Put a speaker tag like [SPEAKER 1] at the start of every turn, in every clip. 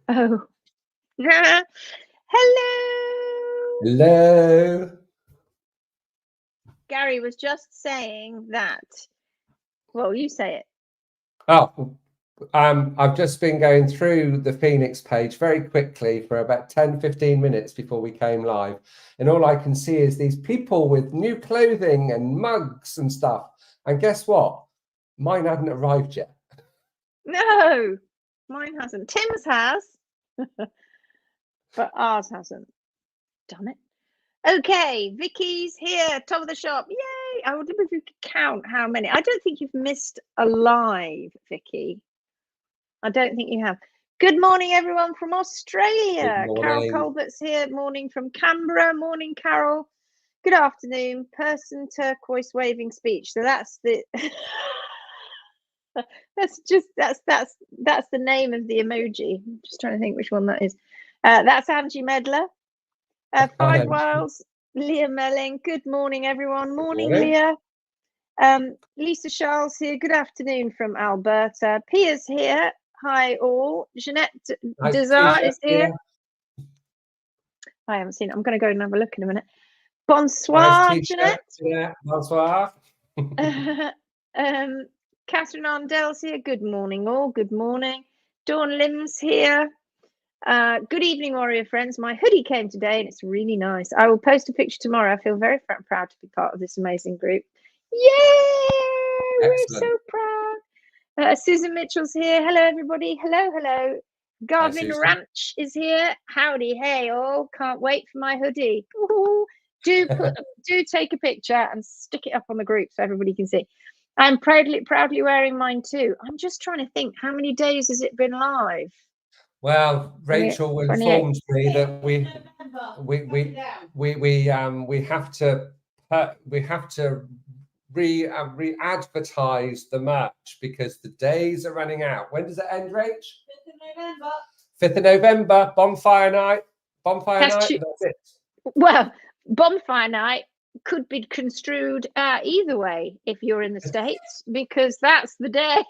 [SPEAKER 1] Oh. Hello.
[SPEAKER 2] Hello.
[SPEAKER 1] Gary was just saying that. Well, you say it.
[SPEAKER 2] Oh, I've just been going through the Phoenix page very quickly for about 10-15 minutes before we came live. And all I can see is these people with new clothing and mugs and stuff. And guess what? Mine hadn't arrived yet.
[SPEAKER 1] No, mine hasn't. Tim's has, but ours hasn't. Damn it. Okay, Vicky's here, top of the shop. Yay! I wonder if you could count how many. I don't think you've missed a live, Vicky. I don't think you have. Good morning, everyone from Australia. Carol Colbert's here. Morning from Canberra. Morning, Carol. Good afternoon. Person turquoise waving speech. So that's the that's the name of the emoji. I'm just trying to think which one that is. That's Angie Medler. Five Wiles, Leah Melling. Good morning, everyone. Morning, Leah. Lisa Charles here. Good afternoon from Alberta. Pia's here. Hi, all. Jeanette Desart is here. I haven't seen it. I'm going to go and have a look in a minute. Bonsoir, Jeanette.
[SPEAKER 2] Bonsoir.
[SPEAKER 1] Catherine Arndell's here. Good morning, all. Good morning. Dawn Lim's here. Good evening, warrior friends. My hoodie came today and it's really nice. I will post a picture tomorrow. I feel very proud to be part of this amazing group. Yay! Excellent. We're so proud. Susan Mitchell's here. Hello, everybody. Hello. Garvin Ranch is here. Howdy, hey, all. Can't wait for my hoodie. Ooh. Do take a picture and stick it up on the group so everybody can see. I'm proudly wearing mine too. I'm just trying to think, how many days has it been live?
[SPEAKER 2] Well, Rachel informed me that we have to re-advertise the merch because the days are running out. When does it end, Rach?
[SPEAKER 3] 5th of November.
[SPEAKER 2] 5th of November, bonfire night. That's it.
[SPEAKER 1] Well, bonfire night could be construed either way if you're in the States, because that's the day.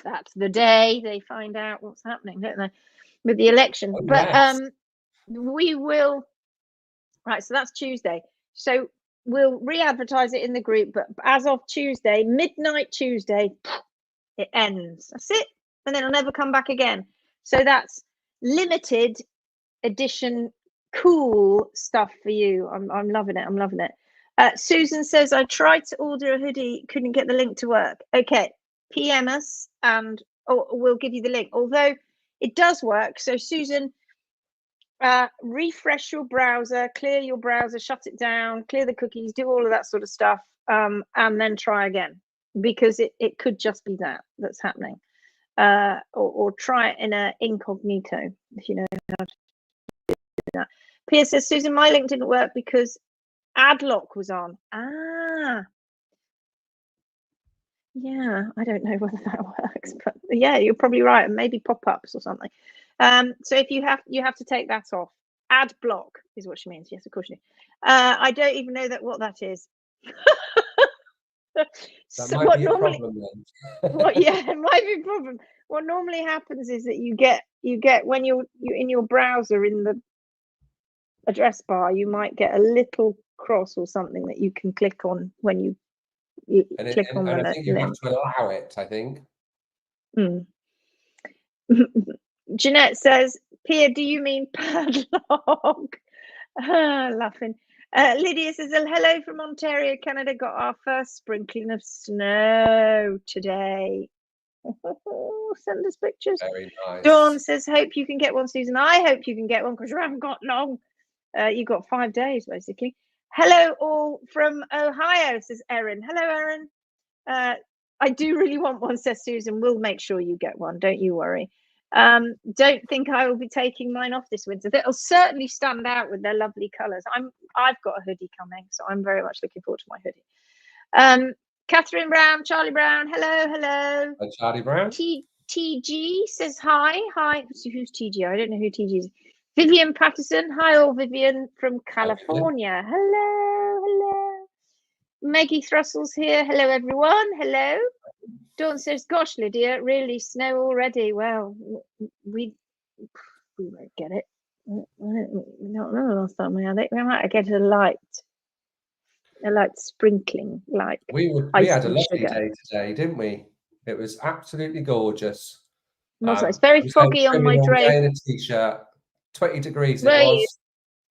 [SPEAKER 1] That's the day they find out what's happening, don't they, with the election?
[SPEAKER 2] Oh,
[SPEAKER 1] but
[SPEAKER 2] yes.
[SPEAKER 1] We will. Right, so that's Tuesday. So we'll re-advertise it in the group, but as of Tuesday, midnight Tuesday, it ends. That's it, and then it'll never come back again. So that's limited edition, cool stuff for you. I'm loving it. I'm loving it. Susan says, I tried to order a hoodie, couldn't get the link to work. Okay, PM us and we'll give you the link. Although it does work. So Susan, refresh your browser, clear your browser, shut it down, clear the cookies, do all of that sort of stuff, and then try again, because it could just be that's happening. Or try it in a incognito if you know how to do that. Pia says, Susan, my link didn't work because Adlock was on. Yeah, I don't know whether that works, but yeah, you're probably right. Maybe pop-ups or something. So if you have to take that off. Ad block is what she means. Yes, of course you do. I don't even know what that is.
[SPEAKER 2] That might be a problem then.
[SPEAKER 1] Yeah, it might be a problem. What normally happens is that you get when you're in your browser in the address bar, you might get a little cross or something that you can click on when you click on the
[SPEAKER 2] I think you have to allow it, I think.
[SPEAKER 1] Jeanette says, Pia, do you mean padlock? Laughing. Lydia says, hello from Ontario, Canada. Got our first sprinkling of snow today. Send us pictures.
[SPEAKER 2] Very nice.
[SPEAKER 1] Dawn says, hope you can get one, Susan. I hope you can get one because you haven't got long. You've got 5 days, basically. Hello, all from Ohio, says Erin. Hello, Erin. I do really want one, says Susan. We'll make sure you get one. Don't you worry. Don't think I will be taking mine off this winter. They'll certainly stand out with their lovely colours. I've got a hoodie coming, so I'm very much looking forward to my hoodie. Catherine Brown, Charlie Brown, hello.
[SPEAKER 2] Hi, Charlie Brown.
[SPEAKER 1] TG says hi. Who's TG? I don't know who TG is. Vivian Patterson, hi all. Vivian from California. Hello. Maggie Thrussell's here. Hello, everyone. Hello. Dawn says, gosh, Lydia, really snow already. Well, we we won't get it. I don't know the last time we had it. We might get a light sprinkling, like
[SPEAKER 2] we
[SPEAKER 1] ice
[SPEAKER 2] had a
[SPEAKER 1] and
[SPEAKER 2] lovely
[SPEAKER 1] sugar.
[SPEAKER 2] day today, didn't we? It was absolutely gorgeous.
[SPEAKER 1] It's very
[SPEAKER 2] I was
[SPEAKER 1] foggy on my
[SPEAKER 2] all
[SPEAKER 1] drive.
[SPEAKER 2] day in a t-shirt. 20 degrees it
[SPEAKER 1] Were you?
[SPEAKER 2] was.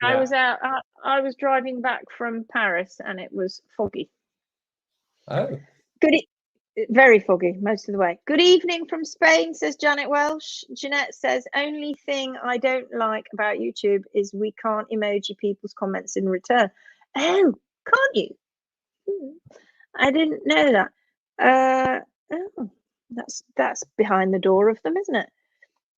[SPEAKER 1] I was out. I was driving back from Paris, and it was foggy.
[SPEAKER 2] Oh,
[SPEAKER 1] Very foggy most of the way. Good evening from Spain, says Janet Welsh. Jeanette says, only thing I don't like about YouTube is we can't emoji people's comments in return. Oh, can't you? I didn't know that. Oh, that's behind the door of them, isn't it?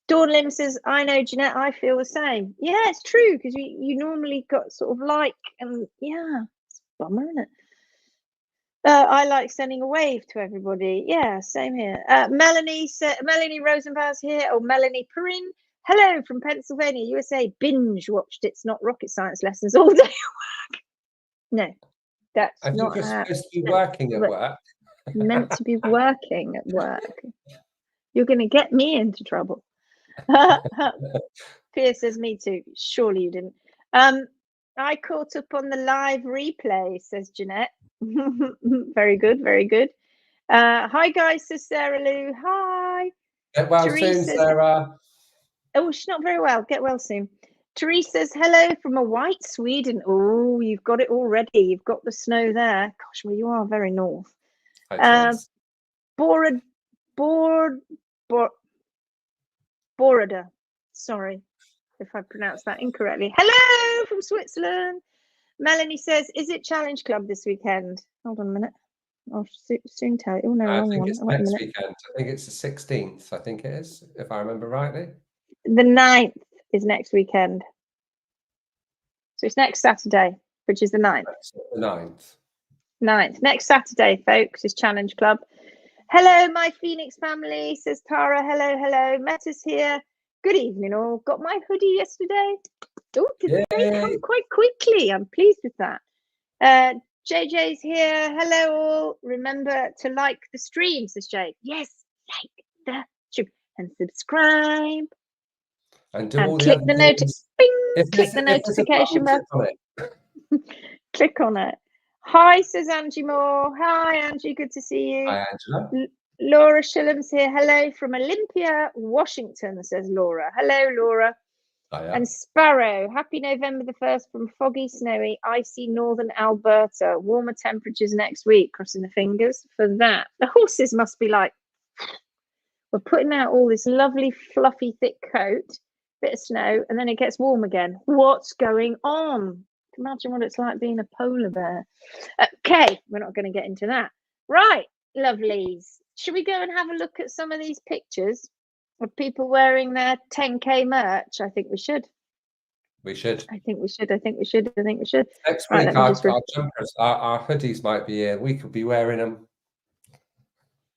[SPEAKER 1] Dawn Lim says, I know, Jeanette, I feel the same. Yeah, it's true, because you normally got sort of like, and yeah, it's a bummer, isn't it? I like sending a wave to everybody. Yeah, same here. Melanie Rosenbaum's here, or Melanie Perrin. Hello from Pennsylvania, USA. Binge watched It's Not Rocket Science lessons all day at work. No, that's
[SPEAKER 2] I
[SPEAKER 1] not
[SPEAKER 2] think you're
[SPEAKER 1] how
[SPEAKER 2] supposed to be working at work.
[SPEAKER 1] meant to be working at work. You're going to get me into trouble. Pierre says, me too. Surely you didn't. I caught up on the live replay, says Jeanette. Very good, very good. Hi guys, says Sarah Lou. Hi.
[SPEAKER 2] Get well soon, Sarah.
[SPEAKER 1] Oh, she's not very well. Get well soon. Therese says, hello from a white Sweden. Oh, you've got it already. You've got the snow there. Gosh, well, you are very north. Borada. Sorry if I pronounced that incorrectly. Hello from Switzerland. Melanie says, is it Challenge Club this weekend? Hold on a minute. I'll soon tell you. Oh, no, wrong one.
[SPEAKER 2] I think it's next weekend. I think it's the 16th, I think it is, if I remember rightly.
[SPEAKER 1] The 9th is next weekend. So it's next Saturday, which is the 9th.
[SPEAKER 2] The 9th.
[SPEAKER 1] 9th. Next Saturday, folks, is Challenge Club. Hello, my Phoenix family, says Tara. Hello, hello. Meta's here. Good evening, all. Got my hoodie yesterday. Oh, did they come quite quickly? I'm pleased with that. JJ's here. Hello, all. Remember to like the stream, says Jay. Yes, like the stream and subscribe.
[SPEAKER 2] And do all
[SPEAKER 1] click
[SPEAKER 2] the
[SPEAKER 1] click the notification button. Click on it. Hi, says Angie Moore. Hi, Angie. Good to see you.
[SPEAKER 2] Hi, Angela.
[SPEAKER 1] Laura Shillam's here. Hello from Olympia, Washington, says Laura. Hello, Laura.
[SPEAKER 2] Hiya.
[SPEAKER 1] And Sparrow, happy November the 1st from foggy, snowy, icy northern Alberta. Warmer temperatures next week. Crossing the fingers for that. The horses must be like, we're putting out all this lovely, fluffy, thick coat, bit of snow, and then it gets warm again. What's going on? Imagine what it's like being a polar bear. Okay, we're not going to get into that. Right, lovelies. Should we go and have a look at some of these pictures of people wearing their 10K merch? I think we should.
[SPEAKER 2] We should.
[SPEAKER 1] I think we should. I think we should. I think we should.
[SPEAKER 2] Next week, our jumpers, our hoodies might be here. We could be wearing them.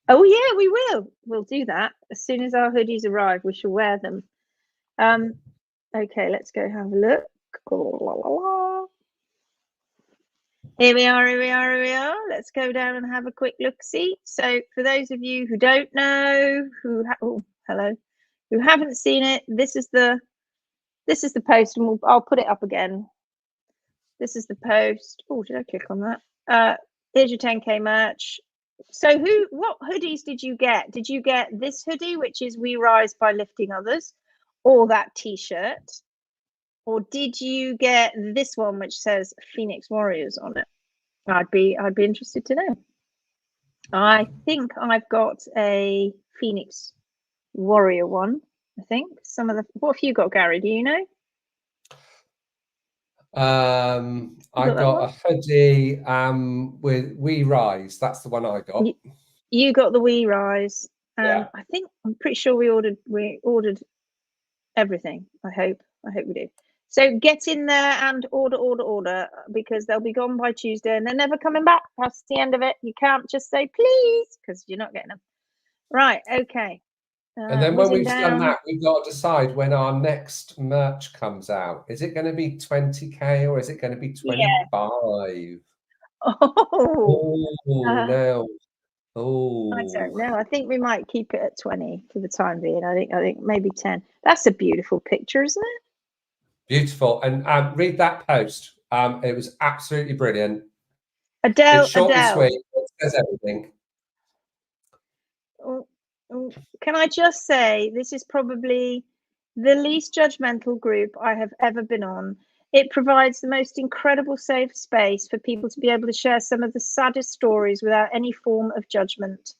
[SPEAKER 1] Oh, yeah, we will. We'll do that. As soon as our hoodies arrive, we shall wear them. Okay, let's go have a look. Here we are. Let's go down and have a quick look-see. So for those of you who don't know, who haven't seen it, this is the post, and I'll put it up again. This is the post. Oh, did I click on that? Here's your 10K merch. So what hoodies did you get? Did you get this hoodie, which is We Rise by Lifting Others, or that t-shirt? Or did you get this one, which says Phoenix Warriors on it? I'd be interested to know. I think I've got a Phoenix Warrior one. I think what have you got, Gary? Do you know?
[SPEAKER 2] I got a hoodie with We Rise. That's the one I got.
[SPEAKER 1] You got the We Rise.
[SPEAKER 2] Yeah.
[SPEAKER 1] I'm pretty sure we ordered everything. I hope we do. So get in there and order, because they'll be gone by Tuesday and they're never coming back. That's the end of it. You can't just say please, because you're not getting them. Right, okay.
[SPEAKER 2] And then when we've done that, we've got to decide when our next merch comes out. Is it going to be 20K or is it going to be 25?
[SPEAKER 1] Yeah.
[SPEAKER 2] Oh, no. Oh,
[SPEAKER 1] I don't know. I think we might keep it at 20 for the time being. I think maybe 10. That's a beautiful picture, isn't it?
[SPEAKER 2] beautiful. And read that post. It was absolutely brilliant.
[SPEAKER 1] Adele,
[SPEAKER 2] It's short and
[SPEAKER 1] Adele.
[SPEAKER 2] sweet. It says everything.
[SPEAKER 1] Can I just say, this is probably the least judgmental group I have ever been on. It provides the most incredible safe space for people to be able to share some of the saddest stories without any form of judgment.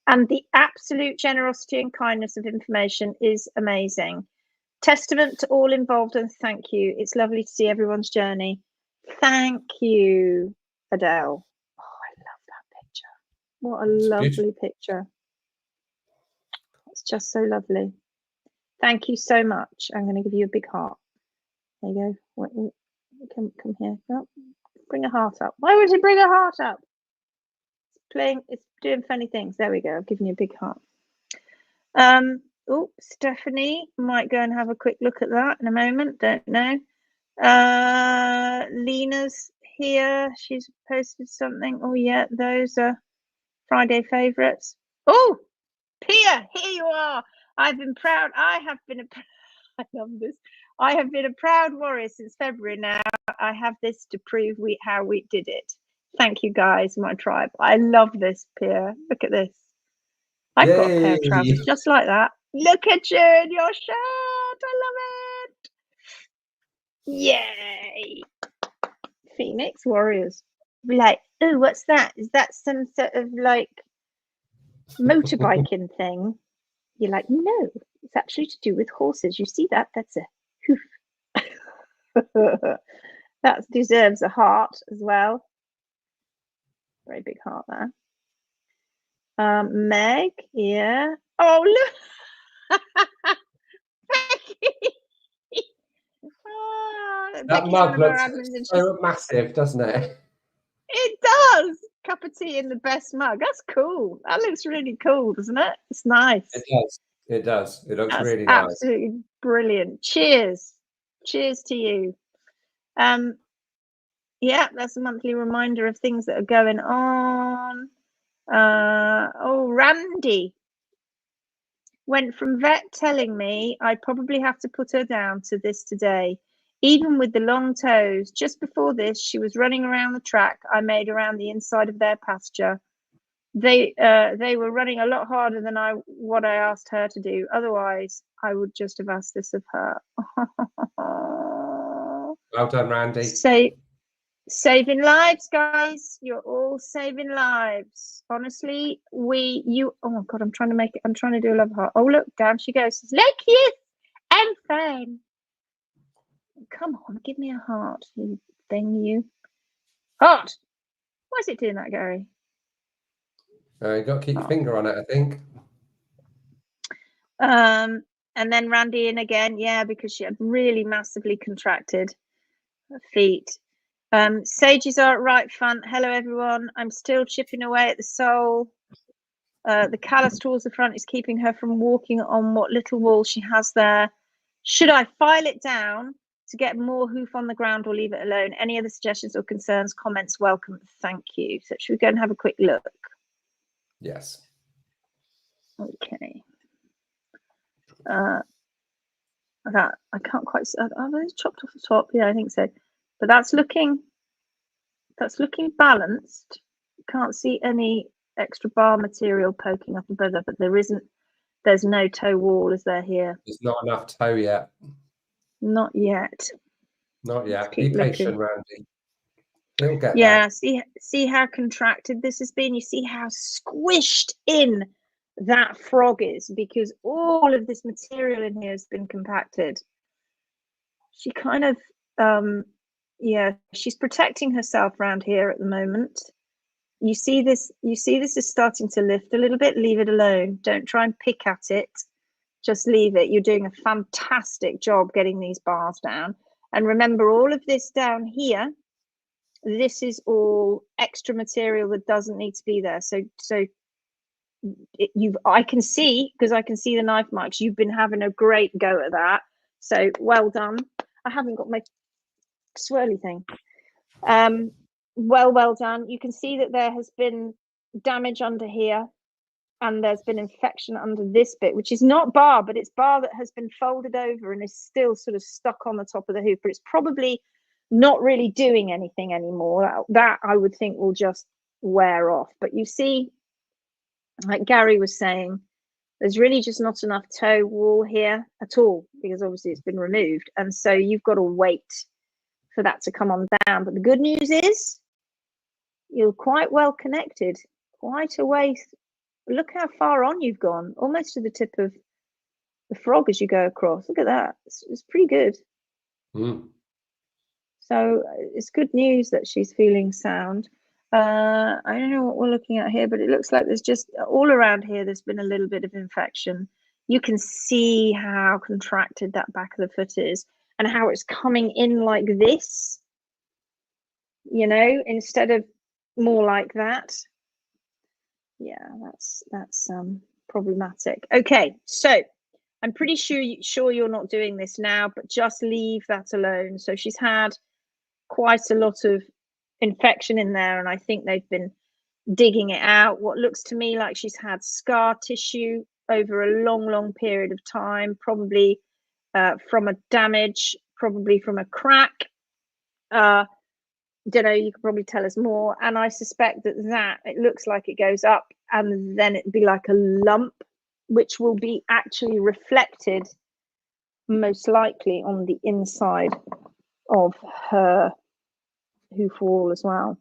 [SPEAKER 1] And the absolute generosity and kindness of information is amazing. Testament to all involved, and thank you. It's lovely to see everyone's journey. Thank you, Adele. Oh, I love that picture. What a lovely picture. It's just so lovely. Thank you so much. I'm going to give you a big heart. There you go. Come here. Oh, bring a heart up. Why would you bring a heart up? It's doing funny things. There we go. I've given you a big heart. Oh, Stephanie might go and have a quick look at that in a moment. Don't know. Lena's here. She's posted something. Oh yeah, those are Friday favorites. Oh, Pia, here you are. I've been proud. I love this. I have been a proud warrior since February now. I have this to prove how we did it. Thank you guys, my tribe. I love this, Pia. Look at this. I've got a pair of trousers just like that. Look at you in your shirt. I love it. Yay. Phoenix Warriors. Like, oh, what's that? Is that some sort of like motorbiking thing? You're like, no, it's actually to do with horses. You see that? That's a hoof. That deserves a heart as well. Very big heart there. Meg, yeah. Oh, look.
[SPEAKER 2] That mug looks so massive, doesn't it?
[SPEAKER 1] It does. Cup of tea in the best mug. That's cool. That looks really cool, doesn't it? It's nice.
[SPEAKER 2] It does. It does. It looks really
[SPEAKER 1] nice. Absolutely brilliant. Cheers. Cheers to you. Yeah, that's a monthly reminder of things that are going on. Oh, Randy went from vet telling me I'd probably have to put her down to this today. Even with the long toes, just before this, she was running around the track I made around the inside of their pasture. They were running a lot harder than what I asked her to do. Otherwise, I would just have asked this of her.
[SPEAKER 2] Well done, Randy.
[SPEAKER 1] Saving lives, guys. You're all saving lives. Honestly, oh my God, I'm trying to do a love heart. Oh, look, down she goes. Look, yes, I'm fine. Come on, give me a heart, you thing, you. Heart. Why is it doing that, Gary?
[SPEAKER 2] You got to keep your finger on it, I think.
[SPEAKER 1] And then Randy in again, yeah, because she had really massively contracted her feet. Sages are right front. Hello, everyone. I'm still chipping away at the sole. The callus towards the front is keeping her from walking on what little wall she has there. Should I file it down to get more hoof on the ground or leave it alone? Any other suggestions or concerns, comments, welcome. Thank you. So should we go and have a quick look?
[SPEAKER 2] Yes.
[SPEAKER 1] Okay. That I can't quite see. Are those chopped off the top? Yeah, I think so. But that's looking balanced. Can't see any extra bar material poking up above that, but there's no toe wall, is there here?
[SPEAKER 2] There's not enough toe yet.
[SPEAKER 1] Not yet.
[SPEAKER 2] Not yet. Be patient, Randy. It'll get
[SPEAKER 1] there. See how contracted this has been. You see how squished in that frog is, because all of this material in here has been compacted. She kind of she's protecting herself around here at the moment. You see this is starting to lift a little bit. Leave it alone. Don't try and pick at it. Just leave it. You're doing a fantastic job getting these bars down. And remember, all of this down here, this is all extra material that doesn't need to be there. I can see, because I can see the knife marks, you've been having a great go at that. So well done. I haven't got my swirly thing. Well done. You can see that there has been damage under here, and there's been infection under this bit, which is not bar, but it's bar that has been folded over and is still sort of stuck on the top of the hoof, but it's probably not really doing anything anymore. That I would think will just wear off. But you see, like Gary was saying, there's really just not enough toe wall here at all, because obviously it's been removed, and so you've got to wait for that to come on down. But the good news is you're quite well connected, quite a way. Look how far on you've gone, almost to the tip of the frog as you go across. Look at that. It's pretty good. So it's good news that she's feeling sound. I don't know what we're looking at here, but it looks like there's just all around here, there's been a little bit of infection. You can see how contracted that back of the foot is and how it's coming in like this, you know, instead of more like that. Yeah, that's problematic. Okay, so I'm pretty sure you're not doing this now, but just leave that alone. So she's had quite a lot of infection in there, and I think they've been digging it out. What looks to me like she's had scar tissue over a long period of time, probably from a damage, probably from a crack. Don't know, you could probably tell us more. And I suspect that it looks like it goes up and then it'd be like a lump, which will be actually reflected most likely on the inside of her hoof wall as well.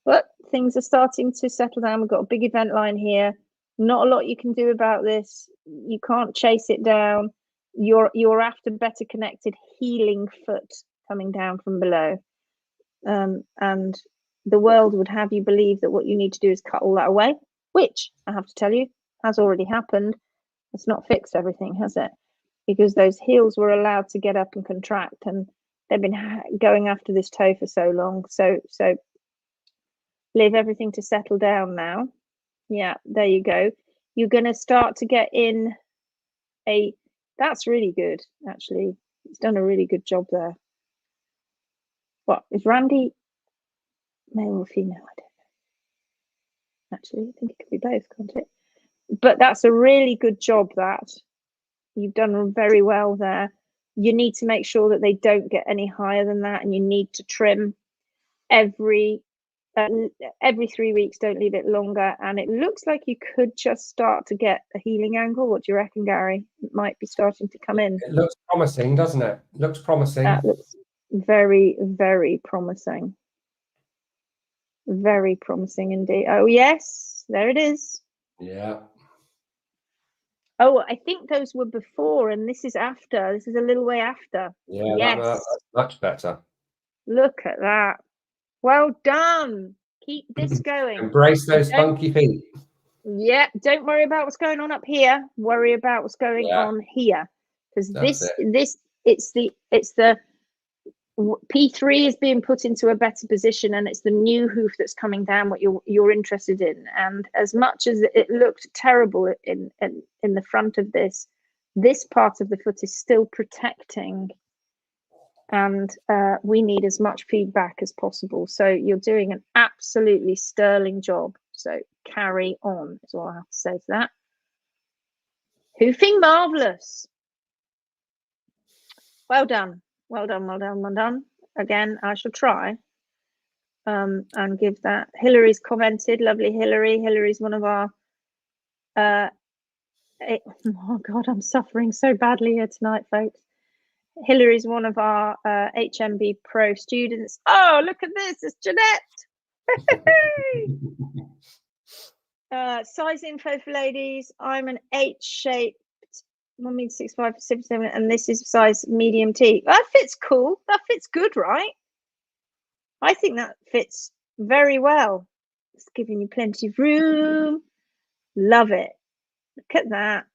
[SPEAKER 1] But things are starting to settle down. We've got a big event line here. Not a lot you can do about this. You can't chase it down. You're after better connected healing foot coming down from below. And the world would have you believe that what you need to do is cut all that away, which I have to tell you has already happened. It's not fixed everything, has it? Because those heels were allowed to get up and contract, and they've been going after this toe for so long. So leave everything to settle down now. Yeah, there you go. You're going to start to get in a, that's really good, actually. He's done a really good job there. What is Randy male or female? I don't know. Actually, I think it could be both, can't it? But that's a really good job. That you've done very well there. You need to make sure that they don't get any higher than that, and you need to trim every 3 weeks. Don't leave it longer. And it looks like you could just start to get a healing angle. What do you reckon, Gary? It might be starting to come in.
[SPEAKER 2] It looks promising, doesn't it? Looks promising.
[SPEAKER 1] That looks very, very promising. Very promising indeed. Oh yes, there it is.
[SPEAKER 2] Yeah.
[SPEAKER 1] Oh, I think those were before, and this is after. This is a little way after.
[SPEAKER 2] Yeah,
[SPEAKER 1] yes.
[SPEAKER 2] that's much better.
[SPEAKER 1] Look at that. Well done. Keep this going.
[SPEAKER 2] Embrace those funky feet.
[SPEAKER 1] Yeah, don't worry about what's going on up here. Worry about what's going on here, because it's the P3 is being put into a better position, and it's the new hoof that's coming down what you're interested in. And as much as it looked terrible in the front of this part of the foot is still protecting, and we need as much feedback as possible. So you're doing an absolutely sterling job. So carry on is all I have to say to that. Hoofing marvelous. Well done. Well done, well done, well done. Again, I shall try and give that. Hillary's commented. Lovely Hillary. Hillary's one of our oh God, I'm suffering so badly here tonight, folks. Hillary's one of our HMB Pro students. Oh, look at this. It's Jeanette. Size info for ladies. I'm an H-shaped 1m65 77, and this is size medium T. That fits cool. That fits good, right? I think that fits very well. It's giving you plenty of room. Love it. Look at that.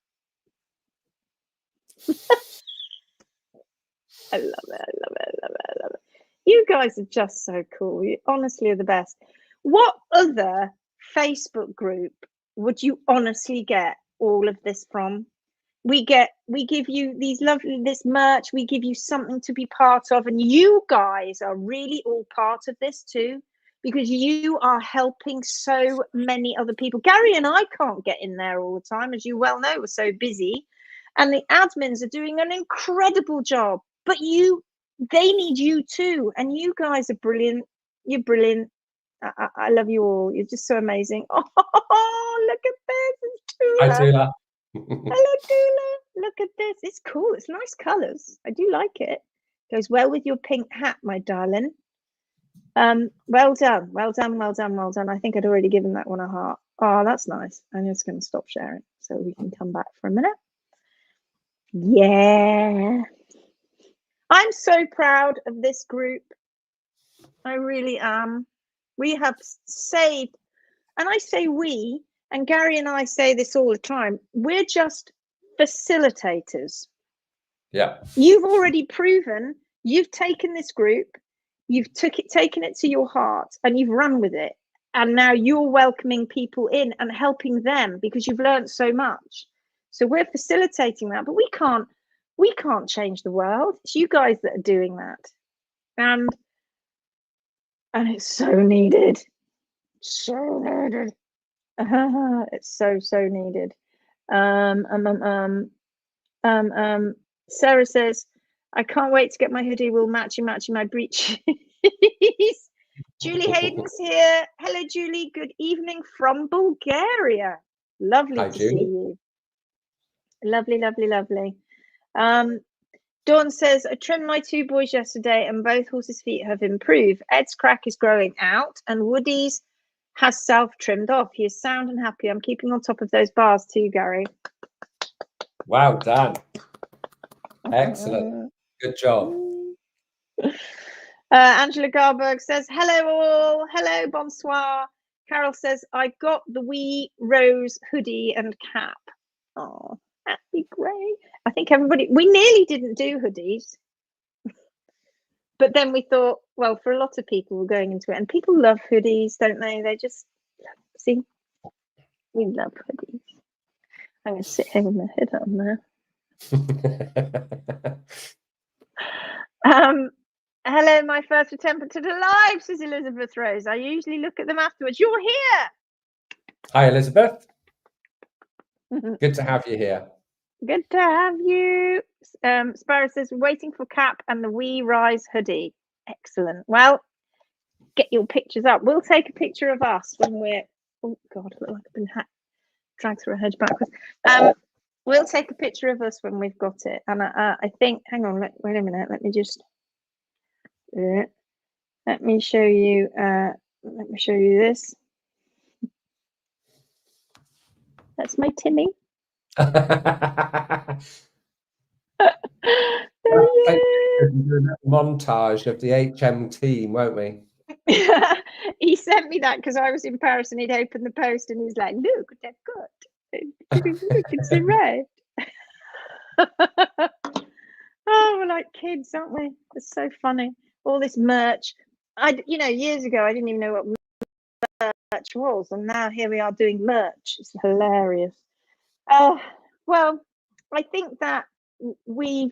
[SPEAKER 1] I love it. I love it. I love it. I love it. You guys are just so cool. You honestly are the best. What other Facebook group would you honestly get all of this from? We give you this merch, we give you something to be part of, and you guys are really all part of this too, because you are helping so many other people. Gary and I can't get in there all the time, as you well know, we're so busy, and the admins are doing an incredible job, but they need you too, and you guys are brilliant. You're brilliant. I love you all. You're just so amazing. Oh, look at this. It's Tula.
[SPEAKER 2] Hi, Tula.
[SPEAKER 1] Hello, Tula. Look at this. It's cool. It's nice colours. I do like it. Goes well with your pink hat, my darling. Well done. Well done. Well done. Well done. I think I'd already given that one a heart. Oh, that's nice. I'm just going to stop sharing so we can come back for a minute. Yeah. I'm so proud of this group. I really am. We have saved, and I say we, and Gary and I say this all the time, we're just facilitators.
[SPEAKER 2] Yeah.
[SPEAKER 1] You've already proven you've taken this group, you've taken it to your heart, and you've run with it. And now you're welcoming people in and helping them because you've learned so much. So we're facilitating that, but we can't change the world. It's you guys that are doing that. And it's so needed. So needed. It's so needed. Sarah says, I can't wait to get my hoodie. We'll matchy my breeches. Julie Hayden's here. Hello, Julie. Good evening from Bulgaria. Lovely to see you. Lovely, lovely, lovely. Dawn says, I trimmed my 2 boys yesterday and both horses' feet have improved. Ed's crack is growing out and Woody's has self-trimmed off. He is sound and happy. I'm keeping on top of those bars too, Gary.
[SPEAKER 2] Well done. Excellent. Good job.
[SPEAKER 1] Angela Garberg says, hello all. Hello, bonsoir. Carol says, I got the wee rose hoodie and cap. Oh, that'd be great. I think we nearly didn't do hoodies. But then we thought, well, for a lot of people, we're going into it. And people love hoodies, don't they? They just, see, we love hoodies. I'm going to sit here with my head on there. Hello, my first attempt to the live, says Elizabeth Rose. I usually look at them afterwards. You're here.
[SPEAKER 2] Hi, Elizabeth. Good to have you here.
[SPEAKER 1] Good to have you. Sparrow says, waiting for cap and the wee rise hoodie. Excellent. Well, get your pictures up. We'll take a picture of us when we're, oh God, I look like I've been dragged through a hedge backwards. We'll take a picture of us when we've got it. And I think, hang on, wait a minute. Let me just, let me show you this. That's my Timmy.
[SPEAKER 2] Montage of the HM team, won't we?
[SPEAKER 1] He sent me that because I was in Paris and he'd opened the post and he's like, look, they've got look, it's red. Oh, we're like kids, aren't we? It's so funny. All this merch. Years ago I didn't even know what merch was, and now here we are doing merch. It's hilarious. Well, I think that we've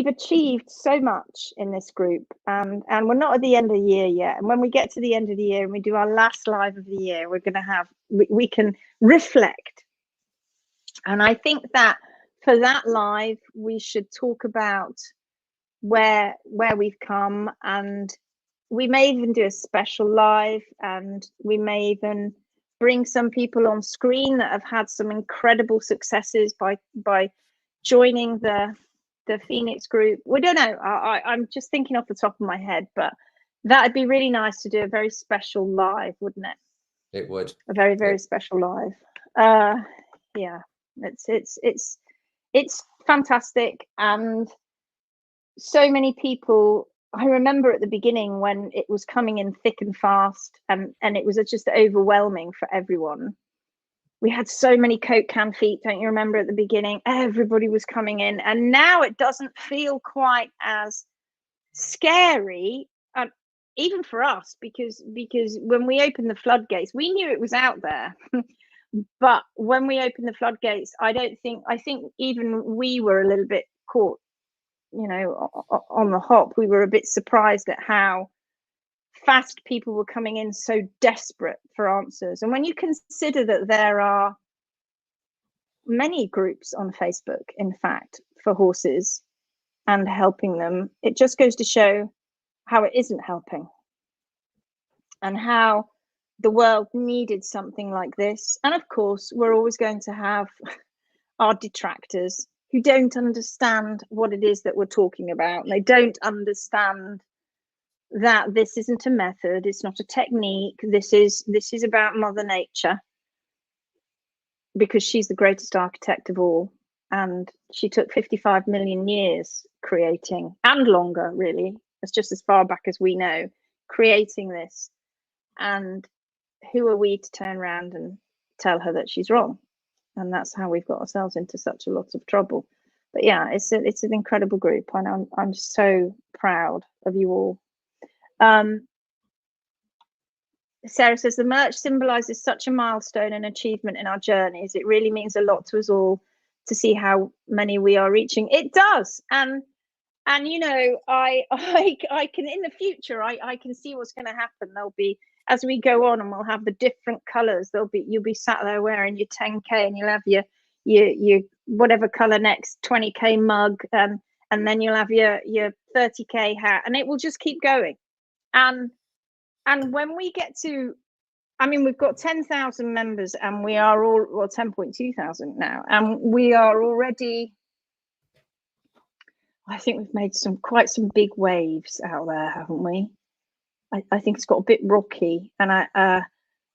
[SPEAKER 1] achieved so much in this group, and we're not at the end of the year yet. And when we get to the end of the year and we do our last live of the year, we're going to have we can reflect. And I think that for that live, we should talk about where we've come, and we may even do a special live, and we may even bring some people on screen that have had some incredible successes by joining the Phoenix group. We don't know. I'm just thinking off the top of my head, but that'd be really nice to do a very special live, wouldn't it?
[SPEAKER 2] It would.
[SPEAKER 1] A very, very special live. Yeah, it's fantastic, and so many people. I remember at the beginning when it was coming in thick and fast, and it was just overwhelming for everyone. We had so many Coke can feet, don't you remember at the beginning? Everybody was coming in, and now it doesn't feel quite as scary, even for us, because when we opened the floodgates, we knew it was out there. But when we opened the floodgates, I think even we were a little bit caught, on the hop. We were a bit surprised at how fast people were coming in so desperate for answers. And when you consider that there are many groups on Facebook, in fact, for horses and helping them, it just goes to show how it isn't helping, and how the world needed something like this. And of course, we're always going to have our detractors who don't understand what it is that we're talking about. They don't understand that this isn't a method, it's not a technique, this is about Mother Nature, because she's the greatest architect of all, and she took 55 million years creating, and longer, really. It's just as far back as we know, creating this. And who are we to turn around and tell her that she's wrong? And that's how we've got ourselves into such a lot of trouble. But yeah, it's an incredible group, and I'm so proud of you all. Sarah says the merch symbolizes such a milestone and achievement in our journeys. It really means a lot to us all to see how many we are reaching. It does. And you know, I can, in the future, I can see what's going to happen. There'll be, as we go on, and we'll have the different colors. You'll be sat there wearing your 10K, and you'll have your whatever color next, 20K mug, and then you'll have your 30K hat, and it will just keep going. And when we get to, I mean, we've got 10,000 members, and we are all, well, 10.2 thousand now, and we are already, I think we've made quite some big waves out there, haven't we? I think it's got a bit rocky, and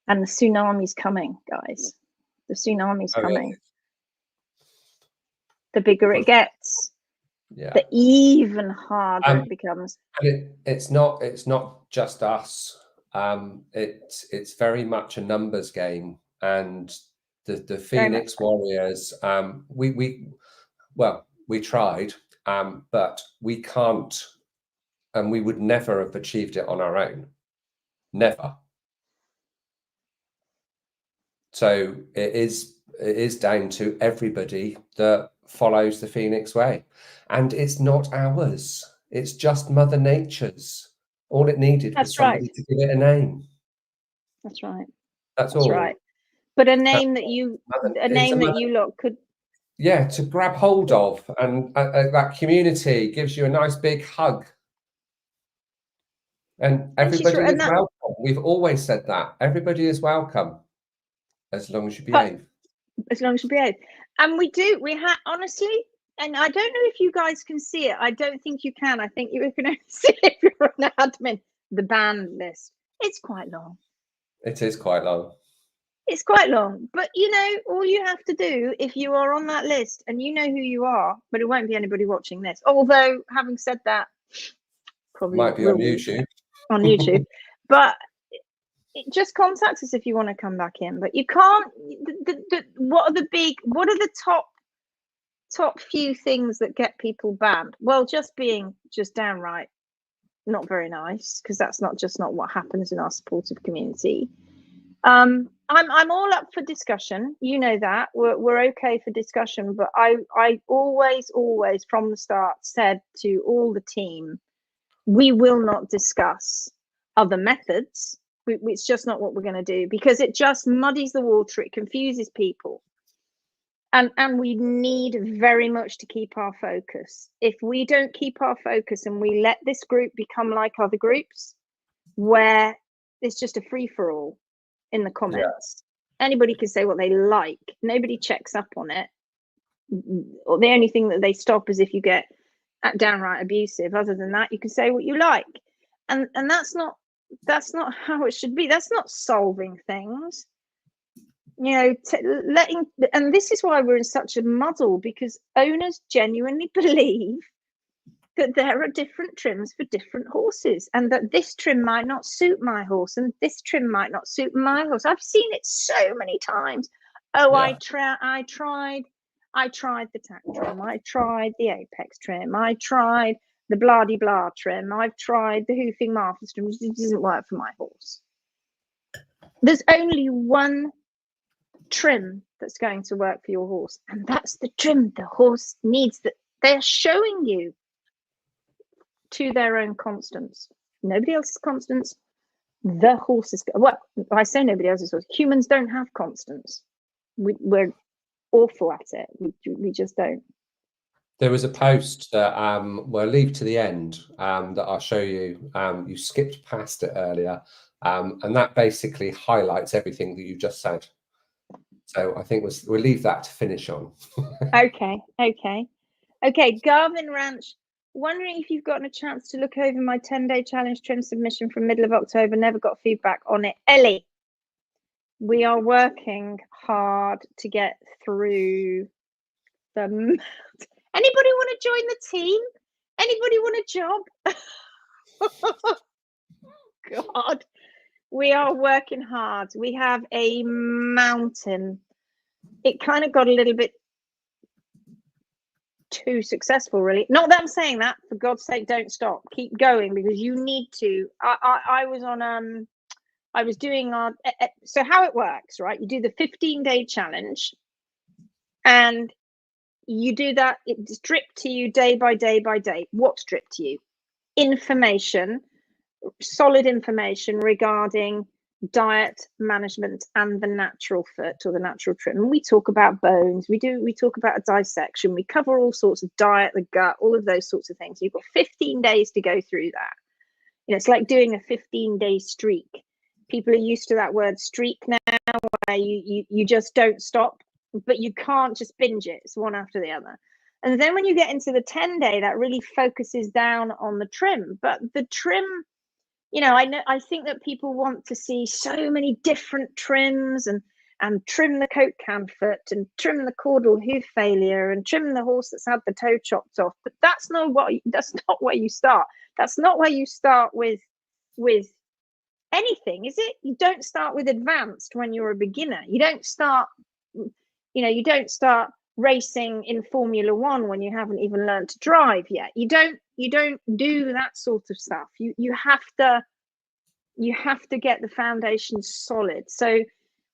[SPEAKER 1] the tsunami's coming, guys. The tsunami's coming. Yeah. The bigger it gets, the even harder it becomes.
[SPEAKER 2] And it's not just us. It's very much a numbers game, and the Phoenix Warriors. We tried, but we can't, and we would never have achieved it on our own. Never. So it is down to everybody that follows the Phoenix way, and it's not ours. It's just Mother Nature's. All it needed was somebody to give it a name.
[SPEAKER 1] That's right.
[SPEAKER 2] That's all.
[SPEAKER 1] Right. But a name that you lot could.
[SPEAKER 2] Yeah, to grab hold of, and that community gives you a nice big hug. And everybody is welcome. We've always said that. Everybody is welcome, as long as you behave.
[SPEAKER 1] As long as you behave. And we have, honestly, and I don't know if you guys can see it. I don't think you can. I think you can only see it if you're an admin. The band list. It's quite long.
[SPEAKER 2] It is quite long.
[SPEAKER 1] It's quite long. But, you know, all you have to do, if you are on that list, and you know who you are, but it won't be anybody watching this. Although, having said that, probably
[SPEAKER 2] might be on YouTube.
[SPEAKER 1] On YouTube. But just contact us if you want to come back in. But you can't. What are the top few things that get people banned? Well, just being downright not very nice, because that's not what happens in our supportive community. I'm all up for discussion. You know that we're okay for discussion, but I always from the start said to all the team, we will not discuss other methods. It's just not what we're going to do, because it just muddies the water. It confuses people. And we need very much to keep our focus. If we don't keep our focus and we let this group become like other groups, where it's just a free-for-all in the comments, anybody can say what they like. Nobody checks up on it. Or the only thing that they stop is if you get downright abusive. Other than that, you can say what you like. And that's not how it should be. That's not solving things. You know, and this is why we're in such a muddle, because owners genuinely believe that there are different trims for different horses, and that this trim might not suit my horse and this trim might not suit my horse. I've seen it so many times. I tried the tack trim, I tried the apex trim, I tried the blah de blah trim, I've tried the hoofing martha trim. It doesn't work for my horse. There's only one trim that's going to work for your horse, and that's the trim the horse needs, that they're showing you to their own constants. Nobody else's constants, the horses, well, I say nobody else's horse. Humans don't have constants. We're awful at it. We just don't.
[SPEAKER 2] There was a post that we'll leave to the end that I'll show you. You skipped past it earlier, and that basically highlights everything that you just said. So I think we'll leave that to finish on.
[SPEAKER 1] Okay. Garvin Ranch, wondering if you've gotten a chance to look over my 10-day challenge trim submission from middle of October. Never got feedback on it. Ellie, we are working hard to get through them. Anybody want to join the team? Anybody want a job? God, we are working hard. We have a mountain. It kind of got a little bit too successful, really. Not that I'm saying that, for God's sake, don't stop. Keep going, because you need to. I was on I was doing our so how it works, right? You do the 15-day challenge, and you do that. It's stripped to you day by day by day. What's stripped to you? Information, solid information regarding diet management and the natural foot or the natural trim. And we talk about bones, we talk about a dissection, we cover all sorts of diet, the gut, all of those sorts of things. You've got 15 days to go through that. It's like doing a 15-day streak. People are used to that word streak now, where you just don't stop, but you can't just binge it. It's one after the other. And then when you get into the 10-day, that really focuses down on the trim. But the trim, I think that people want to see so many different trims, and trim the coat can foot, and trim the caudal hoof failure, and trim the horse that's had the toe chopped off. But that's not where you start. That's not where you start with anything, is it? You don't start with advanced when you're a beginner. You don't start racing in Formula One when you haven't even learned to drive yet. You don't do that sort of stuff. You have to get the foundation solid. So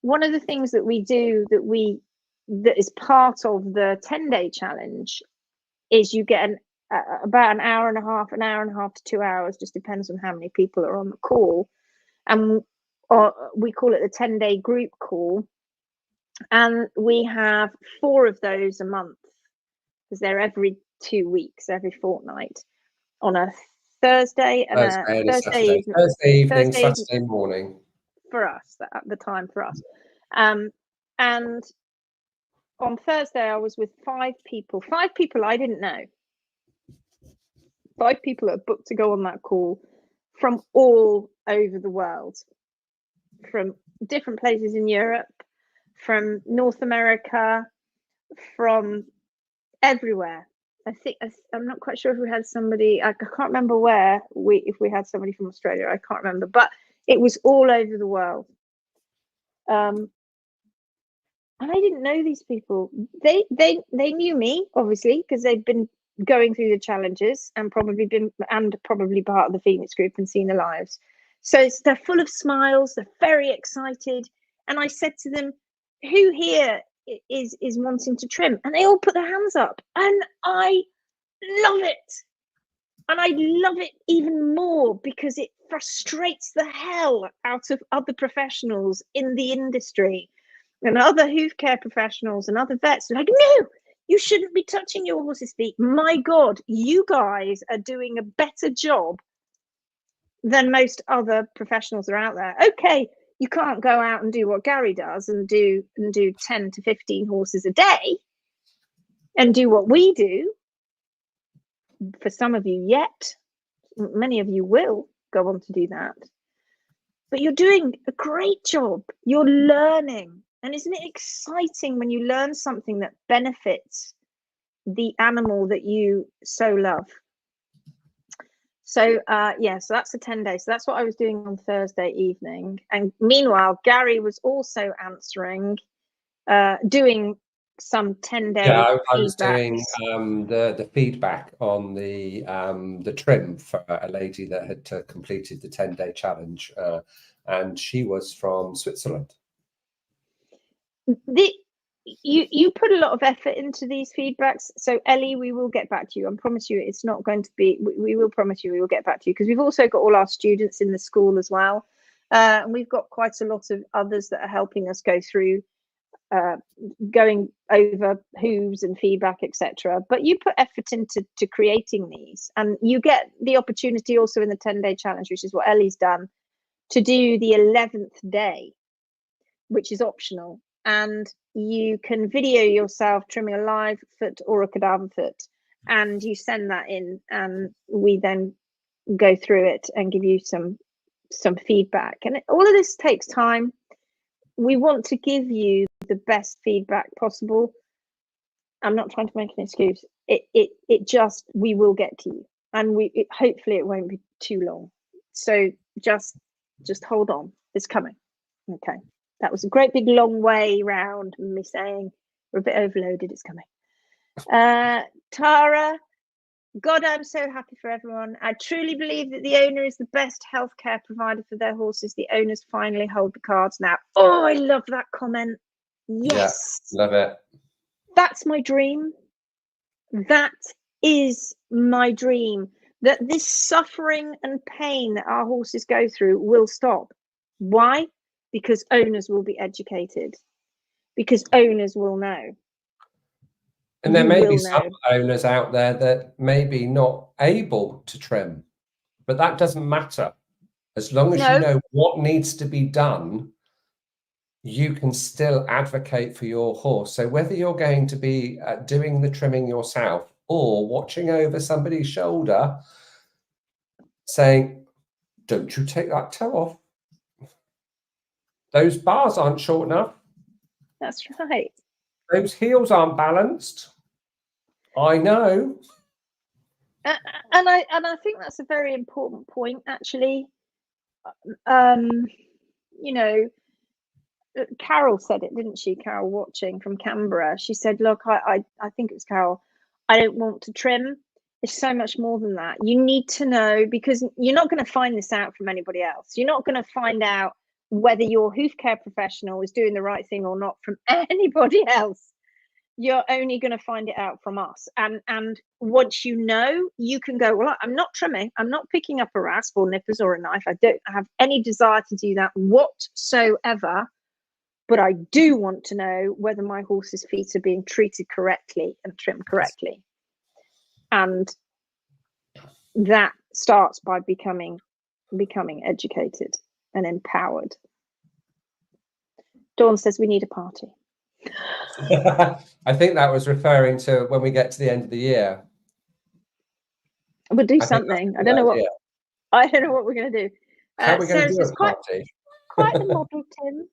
[SPEAKER 1] one of the things that we do that is part of the 10-day challenge is you get about an hour and a half to 2 hours, just depends on how many people are on the call, and we call it the 10-day group call. And we have 4 of those a month, because they're every 2 weeks, every fortnight, on a Thursday and a Thursday
[SPEAKER 2] evening, Saturday morning.
[SPEAKER 1] For us, at the time for us. And on Thursday, I was with 5 people. 5 people I didn't know. 5 people that are booked to go on that call from all over the world, from different places in Europe, from North America, from everywhere. I'm not quite sure if we had somebody. I can't remember if we had somebody from Australia. I can't remember, but it was all over the world. And I didn't know these people. They knew me, obviously, because they'd been going through the challenges and probably part of the Phoenix group and seen the lives. So they're full of smiles. They're very excited. And I said to them, who here is wanting to trim? And they all put their hands up. And I love it. And I love it even more because it frustrates the hell out of other professionals in the industry and other hoof care professionals and other vets. They're like, no, you shouldn't be touching your horse's feet. My God, you guys are doing a better job than most other professionals are out there. Okay, you can't go out and do what Gary does and do 10 to 15 horses a day and do what we do. For some of you yet, many of you will go on to do that. But you're doing a great job. You're learning. And isn't it exciting when you learn something that benefits the animal that you so love? So so that's the 10 days. So that's what I was doing on Thursday evening. And meanwhile, Gary was also answering, doing some 10-day.
[SPEAKER 2] Yeah, I was doing the feedback on the trim for a lady that had completed the 10-day challenge, and she was from Switzerland.
[SPEAKER 1] You put a lot of effort into these feedbacks. So Ellie, we will get back to you. I promise you it's not going to be, we will promise you we will get back to you, because we've also got all our students in the school as well. And we've got quite a lot of others that are helping us go through going over hooves and feedback, etc. But you put effort into creating these, and you get the opportunity also in the 10-day challenge, which is what Ellie's done, to do the 11th day, which is optional, and you can video yourself trimming a live foot or a cadaver foot, and you send that in, and we then go through it and give you some feedback. And all of this takes time. We want to give you the best feedback possible. I'm not trying to make an excuse. It just, we will get to you, and hopefully it won't be too long. So just hold on, it's coming. Okay, that was a great big long way round me saying we're a bit overloaded. It's coming. Tara, God, I'm so happy for everyone. I truly believe that the owner is the best healthcare provider for their horses. The owners finally hold the cards now. Oh, I love that comment. Yes.
[SPEAKER 2] Yeah, love it.
[SPEAKER 1] That's my dream. That is my dream. That this suffering and pain that our horses go through will stop. Why? Because owners will be educated. Because owners will know.
[SPEAKER 2] And there may be some owners out there that may be not able to trim, but that doesn't matter. As long as you know what needs to be done, you can still advocate for your horse. So whether you're going to be doing the trimming yourself or watching over somebody's shoulder saying, don't you take that toe off. Those bars aren't short enough.
[SPEAKER 1] That's right.
[SPEAKER 2] Those heels aren't balanced. I know.
[SPEAKER 1] And I think that's a very important point, actually. You know, Carol said it, didn't she? Carol watching from Canberra. She said, look, I think it was Carol. I don't want to trim. It's so much more than that. You need to know, because you're not going to find this out from anybody else. You're not going to find out whether your hoof care professional is doing the right thing or not from anybody else. You're only going to find it out from us. And once you know, you can go, well, I'm not trimming. I'm not picking up a rasp or nippers or a knife. I don't have any desire to do that whatsoever. But I do want to know whether my horse's feet are being treated correctly and trimmed correctly. And that starts by becoming educated and empowered. Dawn says we need a party.
[SPEAKER 2] I think that was referring to when we get to the end of the year.
[SPEAKER 1] We'll do something. I don't know what. I don't know what we're going to do.
[SPEAKER 2] How are we going to do a party?
[SPEAKER 1] Quite the model, Tim.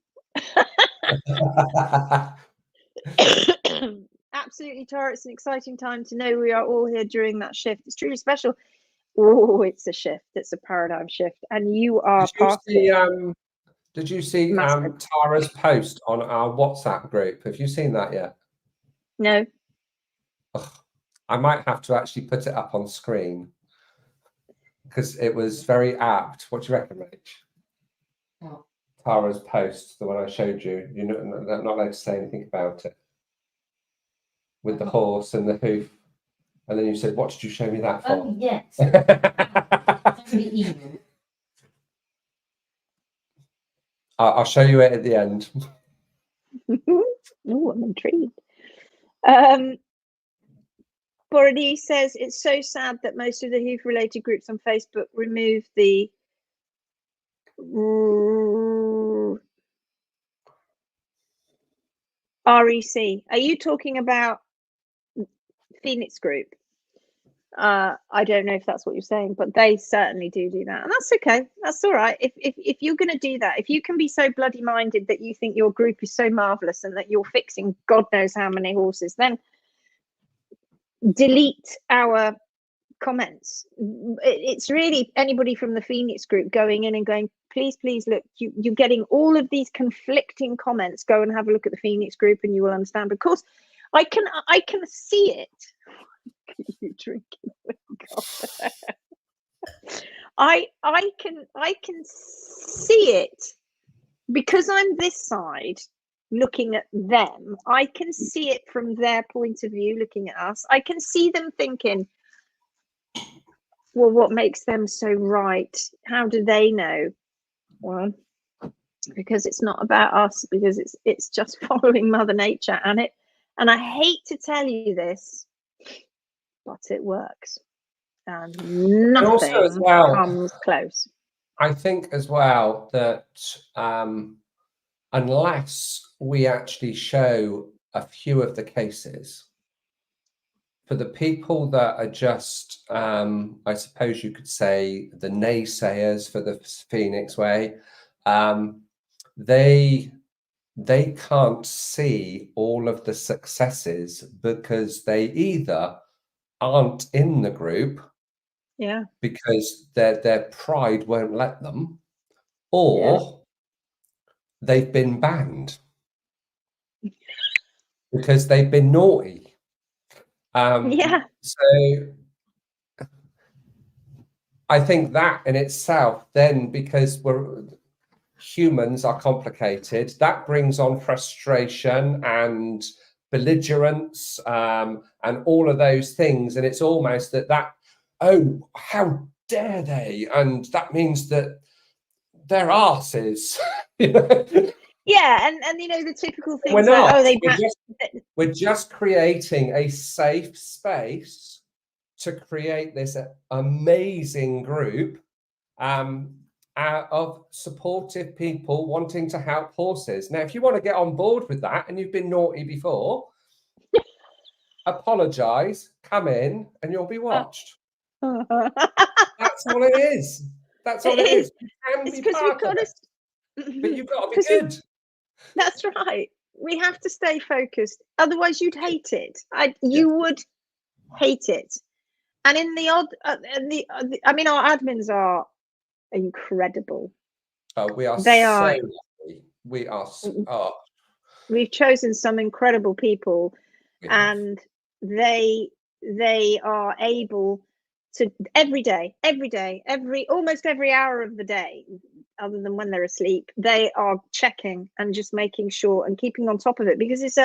[SPEAKER 1] Absolutely, Tara. It's an exciting time to know we are all here during that shift. It's truly special. Oh, it's a shift. It's a paradigm shift, and you are part of it.
[SPEAKER 2] Did you see Tara's post on our WhatsApp group? Have you seen that yet?
[SPEAKER 1] No.
[SPEAKER 2] Ugh, I might have to actually put it up on screen because it was very apt. What do you reckon, Rach? Oh. Tara's post, the one I showed you. You're not allowed to say anything about it. With the horse and the hoof. And then you said, what did you show me that for?
[SPEAKER 3] Oh, yes.
[SPEAKER 2] I'll show you it at the end.
[SPEAKER 1] Oh, I'm intrigued. Borody says it's so sad that most of the hoof-related groups on Facebook remove the REC. Are you talking about Phoenix Group? I don't know if that's what you're saying, but they certainly do that, and that's okay. That's all right. If you're going to do that, if you can be so bloody minded that you think your group is so marvelous and that you're fixing God knows how many horses, then delete our comments. It's really anybody from the Phoenix Group going in and going, please look, you're getting all of these conflicting comments. Go and have a look at the Phoenix Group and you will understand. Of course, I can see it. You drinking? I can see it because I'm this side looking at them. I can see it from their point of view looking at us. I can see them thinking, well, what makes them so right? How do they know? Well, because it's not about us, because it's just following Mother Nature, and I hate to tell you this, but it works, and
[SPEAKER 2] And also as
[SPEAKER 1] nothing
[SPEAKER 2] well,
[SPEAKER 1] comes close.
[SPEAKER 2] I think as well that unless we actually show a few of the cases, for the people that are just, I suppose you could say, the naysayers for the Phoenix Way, they can't see all of the successes because they either aren't in the group,
[SPEAKER 1] Yeah,
[SPEAKER 2] because their pride won't let them, or they've been banned because they've been naughty.
[SPEAKER 1] yeah,
[SPEAKER 2] So I think that in itself, then, because humans are complicated, that brings on frustration and belligerence, and all of those things. And it's almost that, oh, how dare they? And that means that they're arses.
[SPEAKER 1] yeah, and you know, the typical
[SPEAKER 2] We're
[SPEAKER 1] things like,
[SPEAKER 2] not.
[SPEAKER 1] oh, they
[SPEAKER 2] We're just creating a safe space to create this amazing group of supportive people wanting to help horses. Now, if you want to get on board with that and you've been naughty before, apologise, come in, and you'll be watched. That's all it is. That's all it is. You can
[SPEAKER 1] It's
[SPEAKER 2] be
[SPEAKER 1] because we've
[SPEAKER 2] part of
[SPEAKER 1] got
[SPEAKER 2] it,
[SPEAKER 1] to.
[SPEAKER 2] but you've got to be good.
[SPEAKER 1] That's right. We have to stay focused. Otherwise, you'd hate it. You would hate it. And in the odd, I mean, our admins are incredible.
[SPEAKER 2] We are
[SPEAKER 1] They
[SPEAKER 2] so
[SPEAKER 1] are.
[SPEAKER 2] lucky. We are.
[SPEAKER 1] We've chosen some incredible people, and they are able to almost every hour of the day, other than when they're asleep, they are checking and just making sure and keeping on top of it, because it's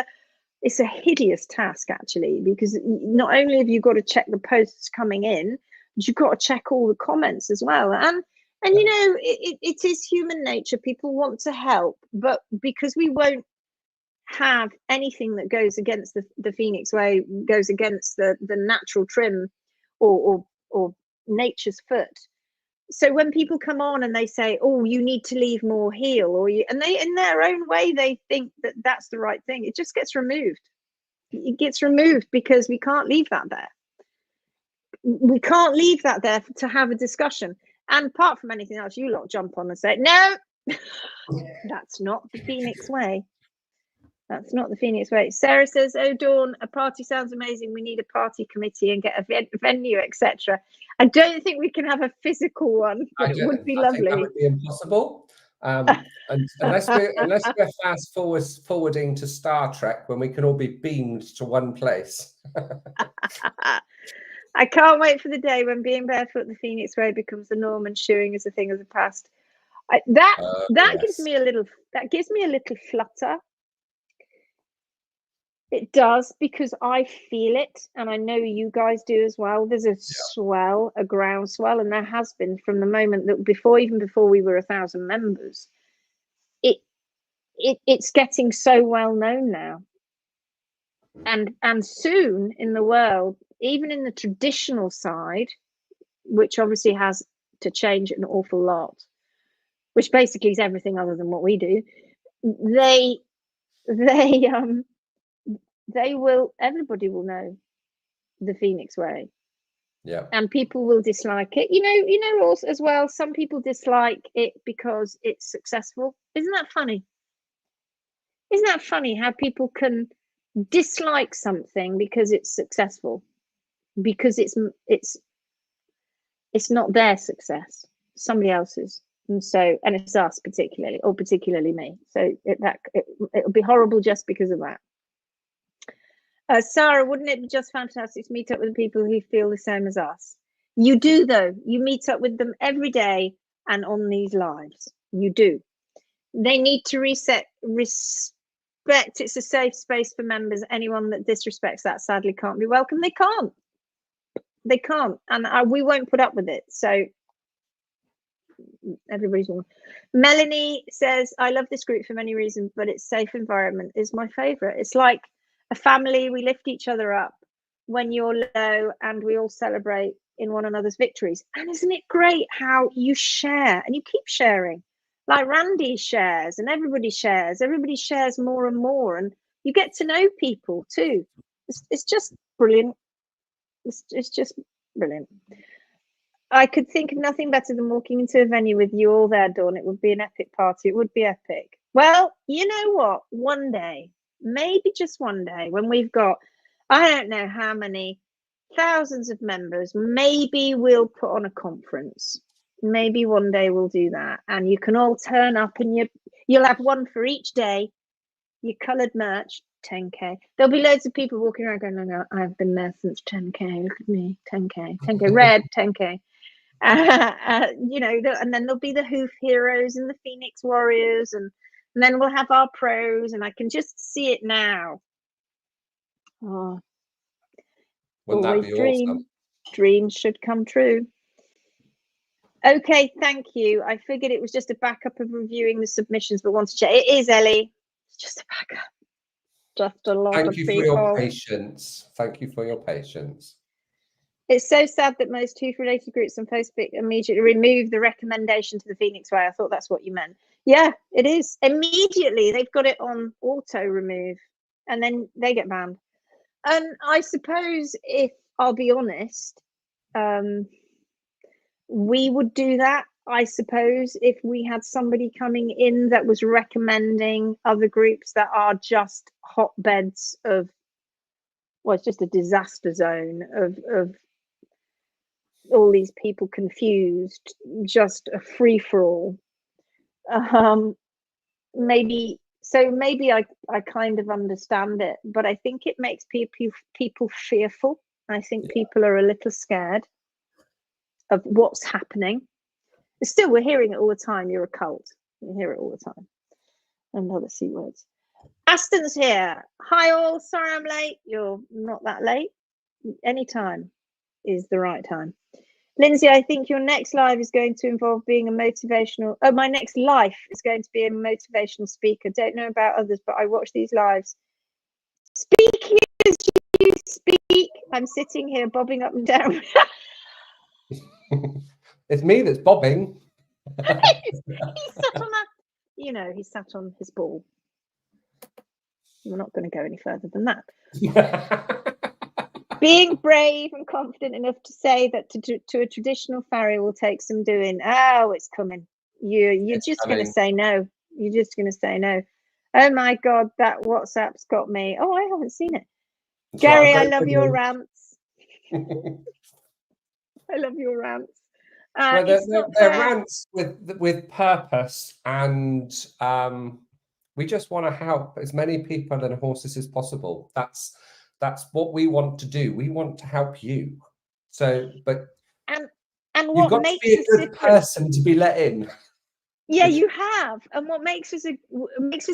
[SPEAKER 1] a hideous task, actually, because not only have you got to check the posts coming in, but you've got to check all the comments as well. And you know, it is human nature. People want to help, but because we won't have anything that goes against the Phoenix Way, goes against the natural trim or nature's foot. So when people come on and they say, oh, you need to leave more heel, or and they, in their own way, they think that that's the right thing, it just gets removed. It gets removed because we can't leave that there. We can't leave that there to have a discussion. And apart from anything else, you lot jump on and say, no, that's not the Phoenix Way. That's not the Phoenix Way. Sarah says, oh, Dawn, a party sounds amazing. We need a party committee and get a venue, etc. I don't think we can have a physical one, but it would be lovely.
[SPEAKER 2] I think that would be impossible. And unless we're fast forwarding to Star Trek, when we can all be beamed to one place.
[SPEAKER 1] I can't wait for the day when being barefoot the Phoenix Way becomes the norm and shoeing is a thing of the past. That gives me a little flutter. It does, because I feel it, and I know you guys do as well. There's a groundswell, and there has been from the moment that before we were 1,000 members. It's getting so well known now, and soon in the world, even in the traditional side, which obviously has to change an awful lot, which basically is everything other than what we do. Everybody will know the Phoenix Way.
[SPEAKER 2] Yeah.
[SPEAKER 1] And people will dislike it. You know, also as well, some people dislike it because it's successful. Isn't that funny? Isn't that funny how people can dislike something because it's successful? Because it's not their success, somebody else's. And it's us particularly me. So it'll be horrible just because of that. Sarah, wouldn't it be just fantastic to meet up with people who feel the same as us? You do, though. You meet up with them every day and on these lives. You do. They need to respect. It's a safe space for members. Anyone that disrespects that sadly can't be welcome. They can't. And we won't put up with it. So everybody's one. Melanie says, I love this group for many reasons, but its safe environment is my favorite. It's like a family. We lift each other up when you're low, and we all celebrate in one another's victories. And isn't it great how you share and you keep sharing? Like Randy shares, and everybody shares more and more, and you get to know people too. It's just brilliant. It's just brilliant. I could think of nothing better than walking into a venue with you all there, Dawn. It would be an epic party. It would be epic. Well, you know what? One day, maybe just one day, when we've got, I don't know how many thousands of members, maybe we'll put on a conference. Maybe one day we'll do that, and you can all turn up, and you'll have one for each day. Your coloured merch, 10k. There'll be loads of people walking around going, no, I've been there since 10k. Look at me, 10k, red, 10k. You know, and then there'll be the Hoof heroes and the Phoenix warriors, and then we'll have our pros, and I can just see it now. Oh,
[SPEAKER 2] wouldn't
[SPEAKER 1] always
[SPEAKER 2] that be
[SPEAKER 1] dream.
[SPEAKER 2] awesome?
[SPEAKER 1] Dreams should come true. Okay, thank you. I figured it was just a backup of reviewing the submissions, but want to check. It is, Ellie. It's just a backup. Just a lot of people.
[SPEAKER 2] Thank you for your patience. Thank you for your patience.
[SPEAKER 1] It's so sad that most Hoof-related groups on Facebook immediately remove the recommendation to the Phoenix Way. I thought that's what you meant. Yeah, it is. Immediately, they've got it on auto remove, and then they get banned. And I suppose, if I'll be honest, we would do that, I suppose, if we had somebody coming in that was recommending other groups that are just hotbeds of, well, it's just a disaster zone of all these people confused, just a free-for-all. Maybe I kind of understand it, but I think it makes people fearful. I think people are a little scared of what's happening. Still, we're hearing it all the time. You're a cult. You hear it all the time. And other C words. Aston's here. Hi all. Sorry I'm late. You're not that late. Any time is the right time. Lindsay, I think your next live is going to involve being a motivational. Oh, my next life is going to be a motivational speaker. Don't know about others, but I watch these lives. Speaking as you speak, I'm sitting here bobbing up and down.
[SPEAKER 2] It's me that's bobbing.
[SPEAKER 1] He's sat on that. You know, he sat on his ball. We're not going to go any further than that. Being brave and confident enough to say that to a traditional farrier will take some doing. Oh, it's coming. You're just going to say no. You're just going to say no. Oh my God, that WhatsApp's got me. Oh, I haven't seen it. Gary, I love your rants. I love your rants.
[SPEAKER 2] Well, they're rants with purpose, and we just want to help as many people and horses as possible. That's what we want to do. We want to help you. So, but
[SPEAKER 1] and
[SPEAKER 2] you've got to be a good person to be let in.
[SPEAKER 1] Yeah, you have. And what makes us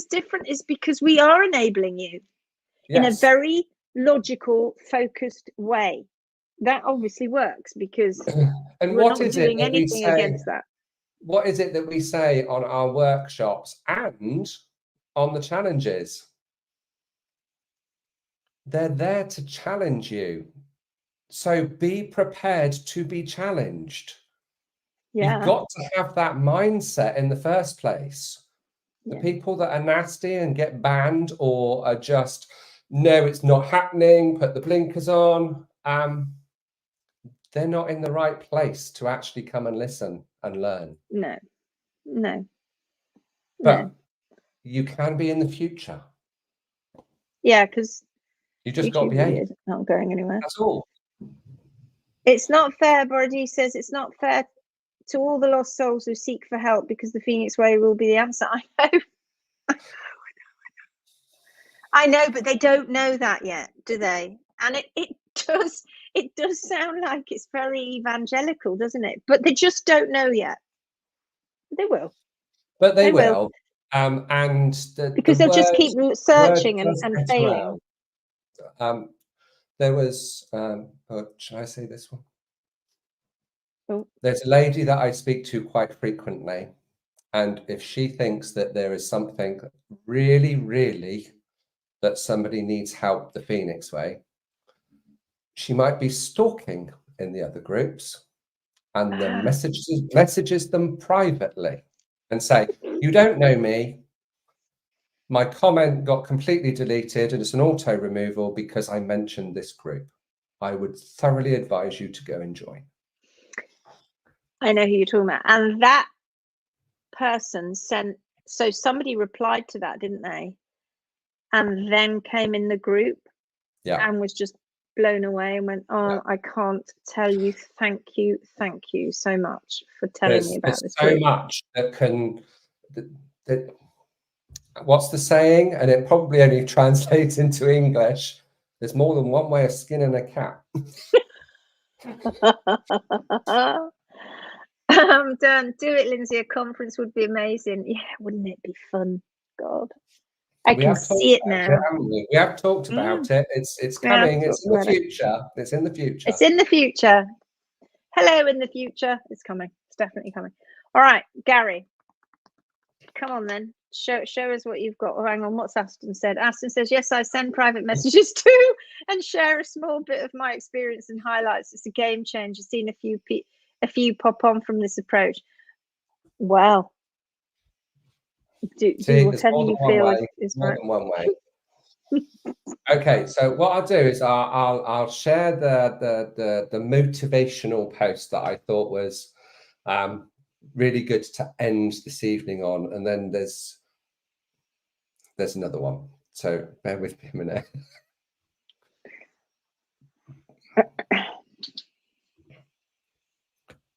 [SPEAKER 1] different is because we are enabling you in a very logical, focused way. That obviously works because
[SPEAKER 2] and
[SPEAKER 1] we're
[SPEAKER 2] what
[SPEAKER 1] not
[SPEAKER 2] is
[SPEAKER 1] doing
[SPEAKER 2] it that
[SPEAKER 1] anything
[SPEAKER 2] we say,
[SPEAKER 1] against that.
[SPEAKER 2] What is it that we say on our workshops and on the challenges? They're there to challenge you. So be prepared to be challenged. Yeah. You've got to have that mindset in the first place. The people that are nasty and get banned or are just, no, it's not happening, put the blinkers on, they're not in the right place to actually come and listen and learn.
[SPEAKER 1] No.
[SPEAKER 2] But you can be in the future.
[SPEAKER 1] Yeah, because
[SPEAKER 2] you just got to behave.
[SPEAKER 1] Not going anywhere.
[SPEAKER 2] That's all.
[SPEAKER 1] It's not fair, Borodie says, it's not fair to all the lost souls who seek for help because the Phoenix Way will be the answer. I know. I know, but they don't know that yet, do they? And it does sound like it's very evangelical, doesn't it? But they just don't know yet. They will.
[SPEAKER 2] But they will.
[SPEAKER 1] Because they'll just keep searching and failing.
[SPEAKER 2] There was, should I say this one?
[SPEAKER 1] Oh.
[SPEAKER 2] There's a lady that I speak to quite frequently, and if she thinks that there is something really, really that somebody needs help the Phoenix way, she might be stalking in the other groups and then messages them privately and say, you don't know me. My comment got completely deleted and it's an auto removal because I mentioned this group. I would thoroughly advise you to go and join.
[SPEAKER 1] I know who you're talking about. And that person sent, so somebody replied to that, didn't they? And then came in the group and was just blown away and went, oh, I can't tell you, thank you so much for telling me about this
[SPEAKER 2] so
[SPEAKER 1] group.
[SPEAKER 2] much that can, what's the saying? And it probably only translates into English. There's more than one way of skinning a cat.
[SPEAKER 1] Don't do it, Lindsay. A conference would be amazing. Yeah, wouldn't it be fun? God, I can see it now.
[SPEAKER 2] We have talked about it. It's coming. It's in the future. It's in the future.
[SPEAKER 1] It's in the future. Hello, in the future. It's coming. It's definitely coming. All right, Gary. Come on then. Show us what you've got. Oh, hang on, what's Aston said? Aston says, yes, I send private messages too and share a small bit of my experience and highlights. It's a game changer. Seen a few pop on from this approach. Well, do whatever you feel is
[SPEAKER 2] more
[SPEAKER 1] right.
[SPEAKER 2] than one way. Okay, so what I'll do is I'll share the motivational post that I thought was really good to end this evening on, and then there's another one. So bear with me a minute.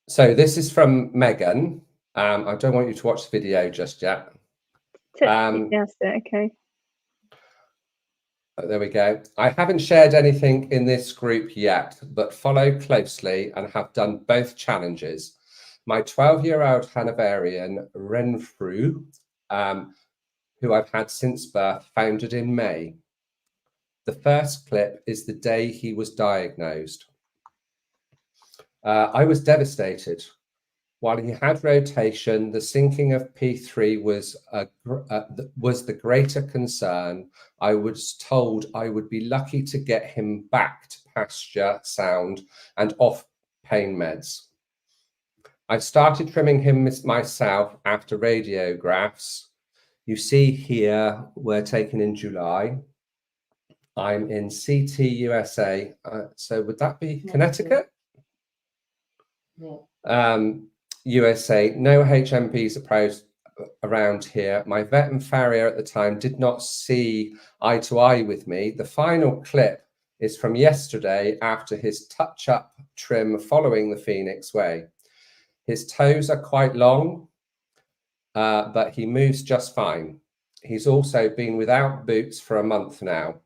[SPEAKER 2] So this is from Megan. I don't want you to watch the video just yet.
[SPEAKER 1] Yes, okay.
[SPEAKER 2] There we go. I haven't shared anything in this group yet, but follow closely and have done both challenges. My 12-year-old Hanoverian, Renfrew, who I've had since birth, founded in May. The first clip is the day he was diagnosed. I was devastated. While he had rotation, the sinking of P3 was the greater concern. I was told I would be lucky to get him back to pasture, sound, and off pain meds. I started trimming him myself after radiographs. You see here, we're taken in July. I'm in CT USA. So would that be Connecticut? Yeah. USA, no HMPs approached around here. My vet and farrier at the time did not see eye to eye with me. The final clip is from yesterday after his touch-up trim following the Phoenix way. His toes are quite long, but he moves just fine. He's also been without boots for a month now.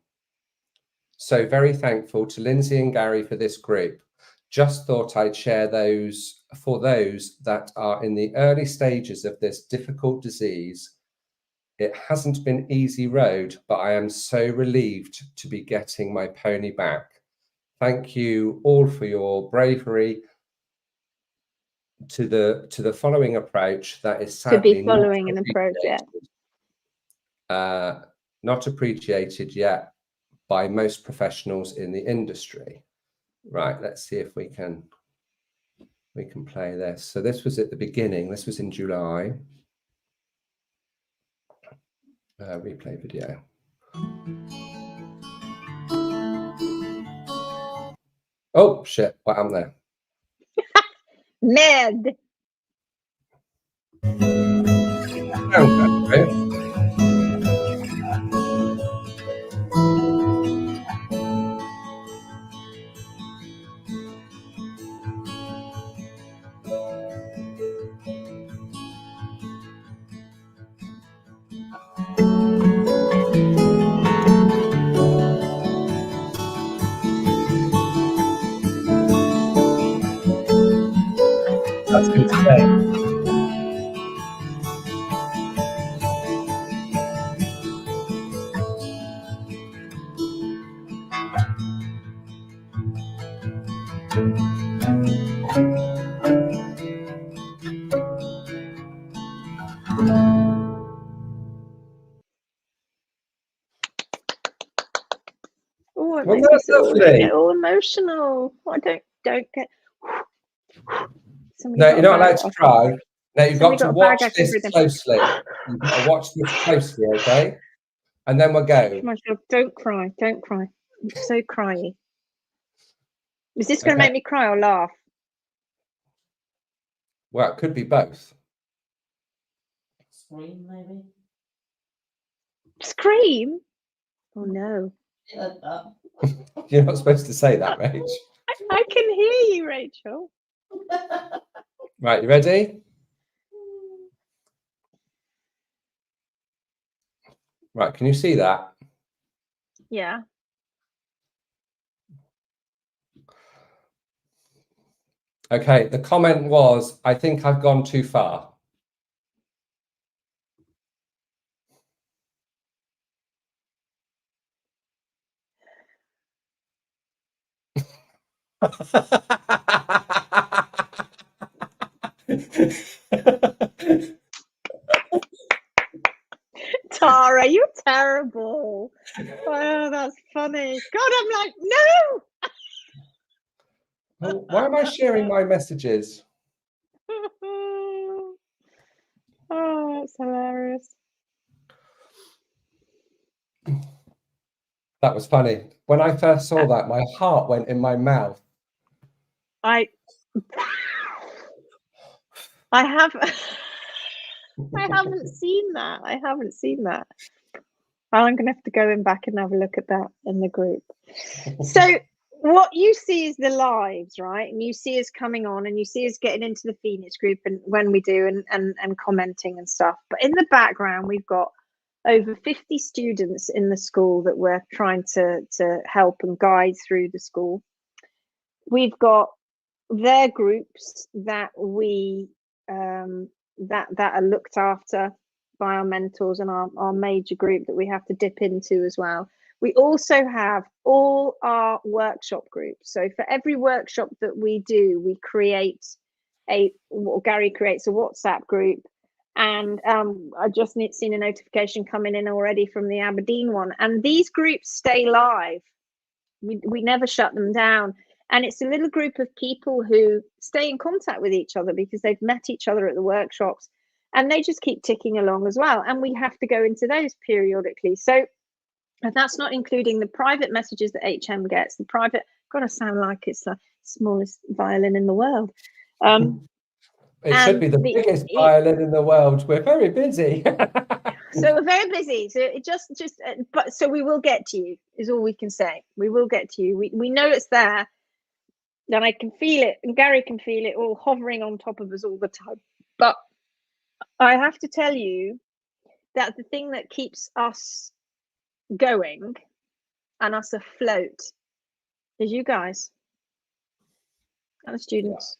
[SPEAKER 2] So very thankful to Lindsay and Gary for this group. Just thought I'd share those for those that are in the early stages of this difficult disease. It hasn't been easy road, but I am so relieved to be getting my pony back. Thank you all for your bravery to the following approach that is sadly
[SPEAKER 1] to be following an approach yet.
[SPEAKER 2] Not appreciated yet by most professionals in the industry. Right, let's see if we can play this. So this was at the beginning. This was in July. Replay video. Oh shit! What happened there?
[SPEAKER 1] Med.
[SPEAKER 2] That's insane.
[SPEAKER 1] gets all,
[SPEAKER 2] lovely.
[SPEAKER 1] get all emotional. I don't get.
[SPEAKER 2] No, you're not allowed to cry. No, you've got to watch this closely. You've got to watch this closely, okay? And then we'll go.
[SPEAKER 1] Come on, Phil, don't cry. Don't cry. I'm so cryy. Is this going to make me cry or laugh?
[SPEAKER 2] Well, it could be both.
[SPEAKER 3] Scream, maybe.
[SPEAKER 1] Scream? Oh no.
[SPEAKER 2] You're not supposed to say that, Rach.
[SPEAKER 1] I can hear you, Rachel.
[SPEAKER 2] Right, you ready? Right, can you see that?
[SPEAKER 1] Yeah.
[SPEAKER 2] Okay, the comment was, I think I've gone too far.
[SPEAKER 1] Tara, you're terrible. Oh, that's funny. God, I'm like, no.
[SPEAKER 2] Well, why am I sharing my messages?
[SPEAKER 1] Oh, that's hilarious.
[SPEAKER 2] That was funny. When I first saw that, my heart went in my mouth.
[SPEAKER 1] I haven't seen that. I haven't seen that. I'm going to have to go in back and have a look at that in the group. So what you see is the lives, right? And you see us coming on and you see us getting into the Phoenix group and when we do and commenting and stuff. But in the background, we've got over 50 students in the school that we're trying to help and guide through the school. We've got their groups that we that are looked after by our mentors and our major group that we have to dip into as well. We also have all our workshop groups. So for every workshop that we do, we create Gary creates a WhatsApp group. And I just seen a notification coming in already from the Aberdeen one. And these groups stay live. We never shut them down. And it's a little group of people who stay in contact with each other because they've met each other at the workshops. And they just keep ticking along as well. And we have to go into those periodically. So and that's not including the private messages that HM gets. The private, God, I sound like it's the smallest violin in the world.
[SPEAKER 2] It should be the biggest violin in the world. We're very busy.
[SPEAKER 1] So we're very busy. So it but so we will get to you, is all we can say. We will get to you. We know it's there. And I can feel it, and Gary can feel it all hovering on top of us all the time. But I have to tell you that the thing that keeps us going and us afloat is you guys and the students.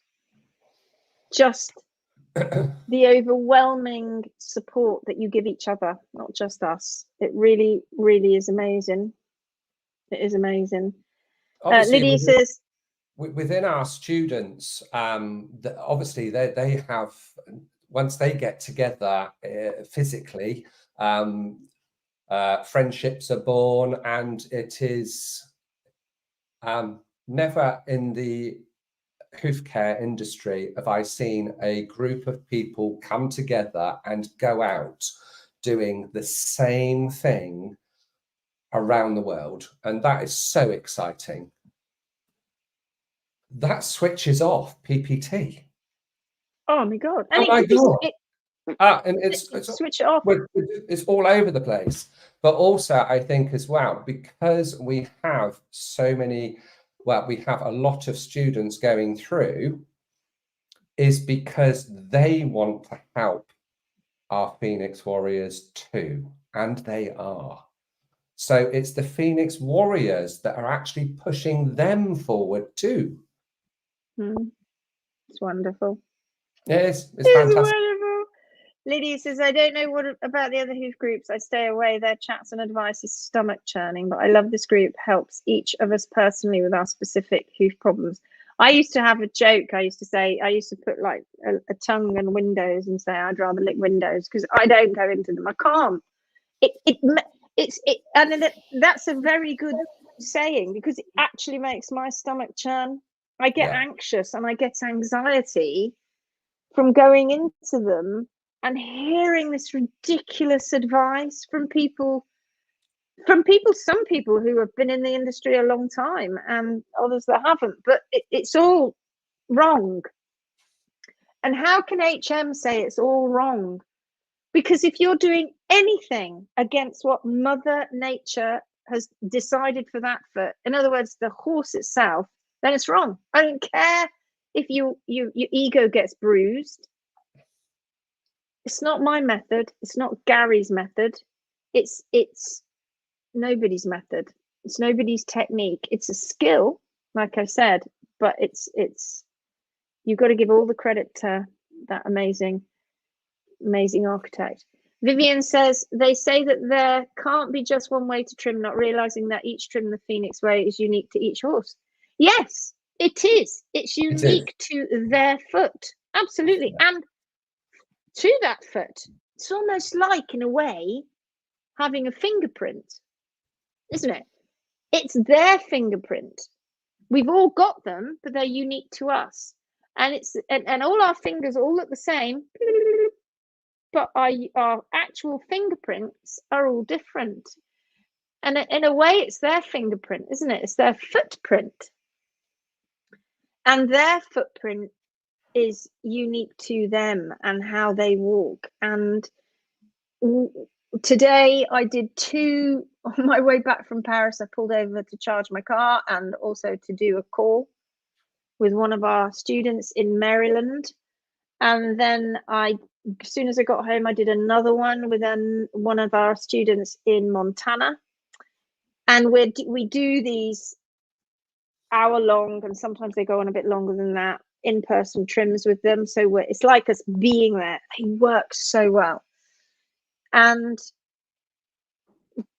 [SPEAKER 1] Just the overwhelming support that you give each other, not just us. It really, really is amazing. It is amazing. Lydia says,
[SPEAKER 2] within our students, obviously they have, once they get together physically, friendships are born, and it is never in the hoof care industry have I seen a group of people come together and go out doing the same thing around the world. And that is so exciting. That switches off PPT.
[SPEAKER 1] oh my God.
[SPEAKER 2] And and it's
[SPEAKER 1] switch it off.
[SPEAKER 2] It's all over the place. But also, I think as well, because we have so many, we have a lot of students going through, is because they want to help our Phoenix Warriors too. And they are. So it's the Phoenix Warriors that are actually pushing them forward too.
[SPEAKER 1] It's wonderful.
[SPEAKER 2] Yes, it's fantastic.
[SPEAKER 1] Wonderful. Lydia says, I don't know what about the other hoof groups. I stay away. Their chats and advice is stomach churning, but I love this group. Helps each of us personally with our specific hoof problems. I used to have a joke. I used to put like a tongue in windows and say I'd rather lick windows because I don't go into them. I can't. That's a very good saying, because it actually makes my stomach churn. I get anxious and I get anxiety from going into them and hearing this ridiculous advice from some people who have been in the industry a long time and others that haven't, but it's all wrong. And how can HM say it's all wrong? Because if you're doing anything against what Mother Nature has decided for that foot, in other words, the horse itself, then it's wrong. I don't care if your ego gets bruised. It's not my method. It's not Gary's method. It's nobody's method. It's nobody's technique. It's a skill, like I said, but it's you've got to give all the credit to that amazing architect. Vivian says, they say that there can't be just one way to trim, not realizing that each trim the Phoenix way is unique to each horse. Yes, it is. It's unique to their foot. Absolutely. And to that foot, it's almost like, in a way, having a fingerprint, isn't it? It's their fingerprint. We've all got them, but they're unique to us. And and all our fingers all look the same, but our actual fingerprints are all different. And in a way, it's their fingerprint, isn't it? It's their footprint. And their footprint is unique to them and how they walk. And today I did 2 on my way back from Paris. I pulled over to charge my car and also to do a call with one of our students in Maryland. And then as soon as I got home, I did another one with one of our students in Montana. And we do these hour-long, and sometimes they go on a bit longer than that, in-person trims with them. So it's like us being there. They work so well. And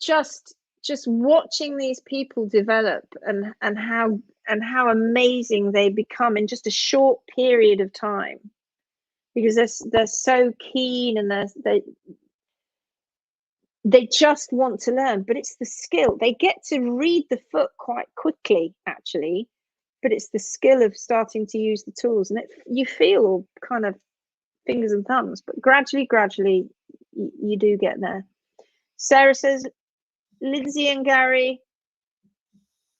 [SPEAKER 1] just watching these people develop and how amazing they become in just a short period of time, because they're so keen and they just want to learn. But it's the skill. They get to read the foot quite quickly, actually, but it's the skill of starting to use the tools. And you feel all kind of fingers and thumbs, but gradually you do get there. Sarah says, Lindsay and Gary,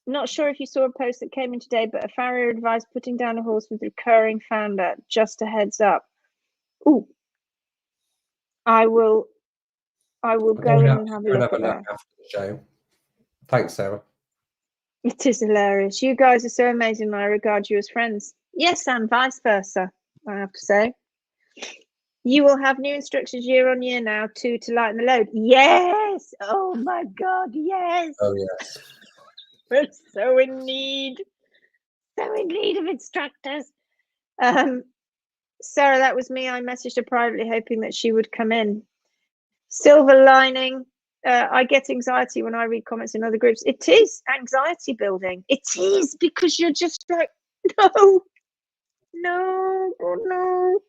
[SPEAKER 1] not sure if you saw a post that came in today, but a farrier advised putting down a horse with recurring founder. Just a heads up. Ooh, I will go in and have a look at that
[SPEAKER 2] after the show. Thanks, Sarah.
[SPEAKER 1] It is hilarious. You guys are so amazing. I regard you as friends. Yes, and vice versa, I have to say. You will have new instructions year on year now to lighten the load. Yes. Oh my God. Yes.
[SPEAKER 2] Oh yes.
[SPEAKER 1] We're so in need of instructors. Sarah, that was me. I messaged her privately, hoping that she would come in. Silver lining. I get anxiety when I read comments in other groups. It is anxiety building. It is, because you're just like, no, God, no.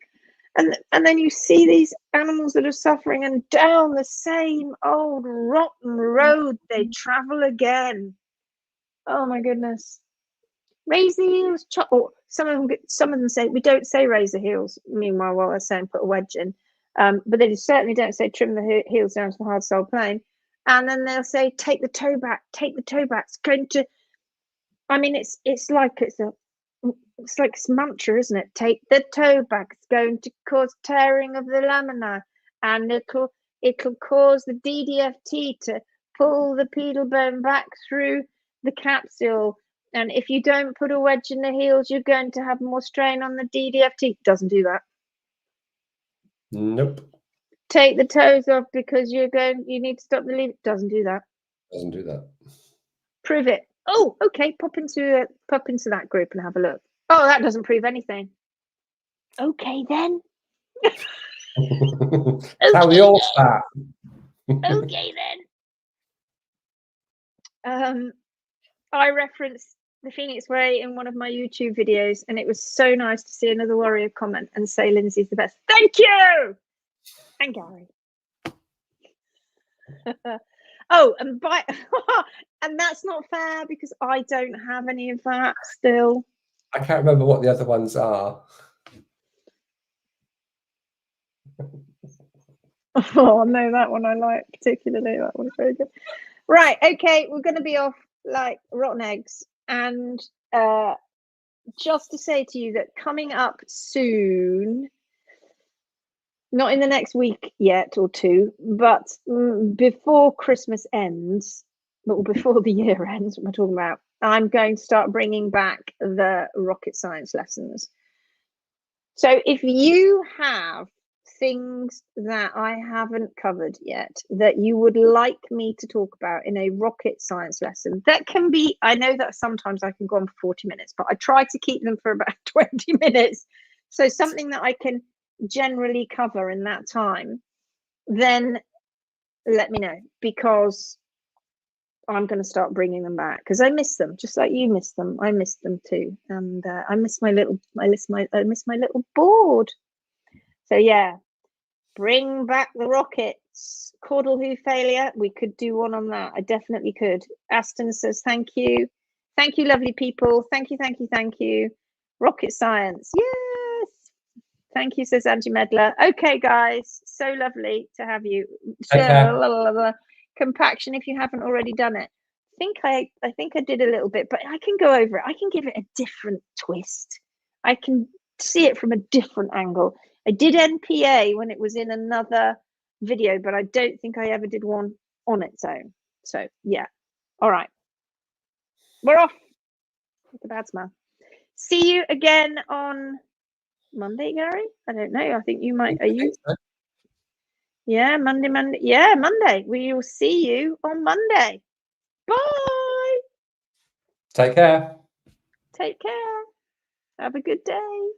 [SPEAKER 1] And then you see these animals that are suffering, and down the same old rotten road they travel again. Oh my goodness. Raise the heels. Or some of them say, we don't say raise the heels. Meanwhile, while they're saying put a wedge in. But they certainly don't say trim the heels down to the hard sole plane. And then they'll say take the toe back. It's going to. I mean, it's like this mantra, isn't it? Take the toe back. It's going to cause tearing of the lamina, and it'll cause the DDFT to pull the pedal bone back through the capsule. And if you don't put a wedge in the heels, you're going to have more strain on the DDFT. Doesn't do that.
[SPEAKER 2] Nope.
[SPEAKER 1] Take the toes off because you need to stop the lead. Doesn't do that.
[SPEAKER 2] Doesn't do that.
[SPEAKER 1] Prove it. Oh, okay. Pop into that group and have a look. Oh, that doesn't prove anything. Okay then.
[SPEAKER 2] How we all start.
[SPEAKER 1] Okay then. I referenced the Phoenix Way in one of my YouTube videos, and it was so nice to see another warrior comment and say Lindsay's the best. Thank you. And Gary. Oh, and and that's not fair because I don't have any of that still.
[SPEAKER 2] I can't remember what the other ones are.
[SPEAKER 1] Oh no, that one I like particularly. That one's very good. Right, okay, we're going to be off like rotten eggs, and just to say to you that coming up soon, not in the next week yet or two, but before Christmas ends, or before the year ends, what we're talking about, I'm going to start bringing back the rocket science lessons. So if you have things that I haven't covered yet that you would like me to talk about in a rocket science lesson, that can be, I know that sometimes I can go on for 40 minutes, but I try to keep them for about 20 minutes. So something that I can generally cover in that time, then let me know, because I'm going to start bringing them back because I miss them, just like you miss them. I miss them too, and I miss my little board. So yeah, bring back the rockets. Caudal hoof failure. We could do one on that. I definitely could. Aston says thank you, lovely people. Thank you. Rocket science, yes. Thank you, says Angie Medler. Okay, guys, so lovely to have you. Compaction, if you haven't already done it. I think I did a little bit, but I can go over it. I can give it a different twist. I can see it from a different angle. I did NPA when it was in another video, but I don't think I ever did one on its own. So yeah. All right. We're off. With the bad smell. See you again on Monday, Gary? I don't know. I think you might. Are you?
[SPEAKER 2] So.
[SPEAKER 1] Yeah, Monday. Yeah, Monday. We will see you on Monday. Bye.
[SPEAKER 2] Take care.
[SPEAKER 1] Take care. Have a good day.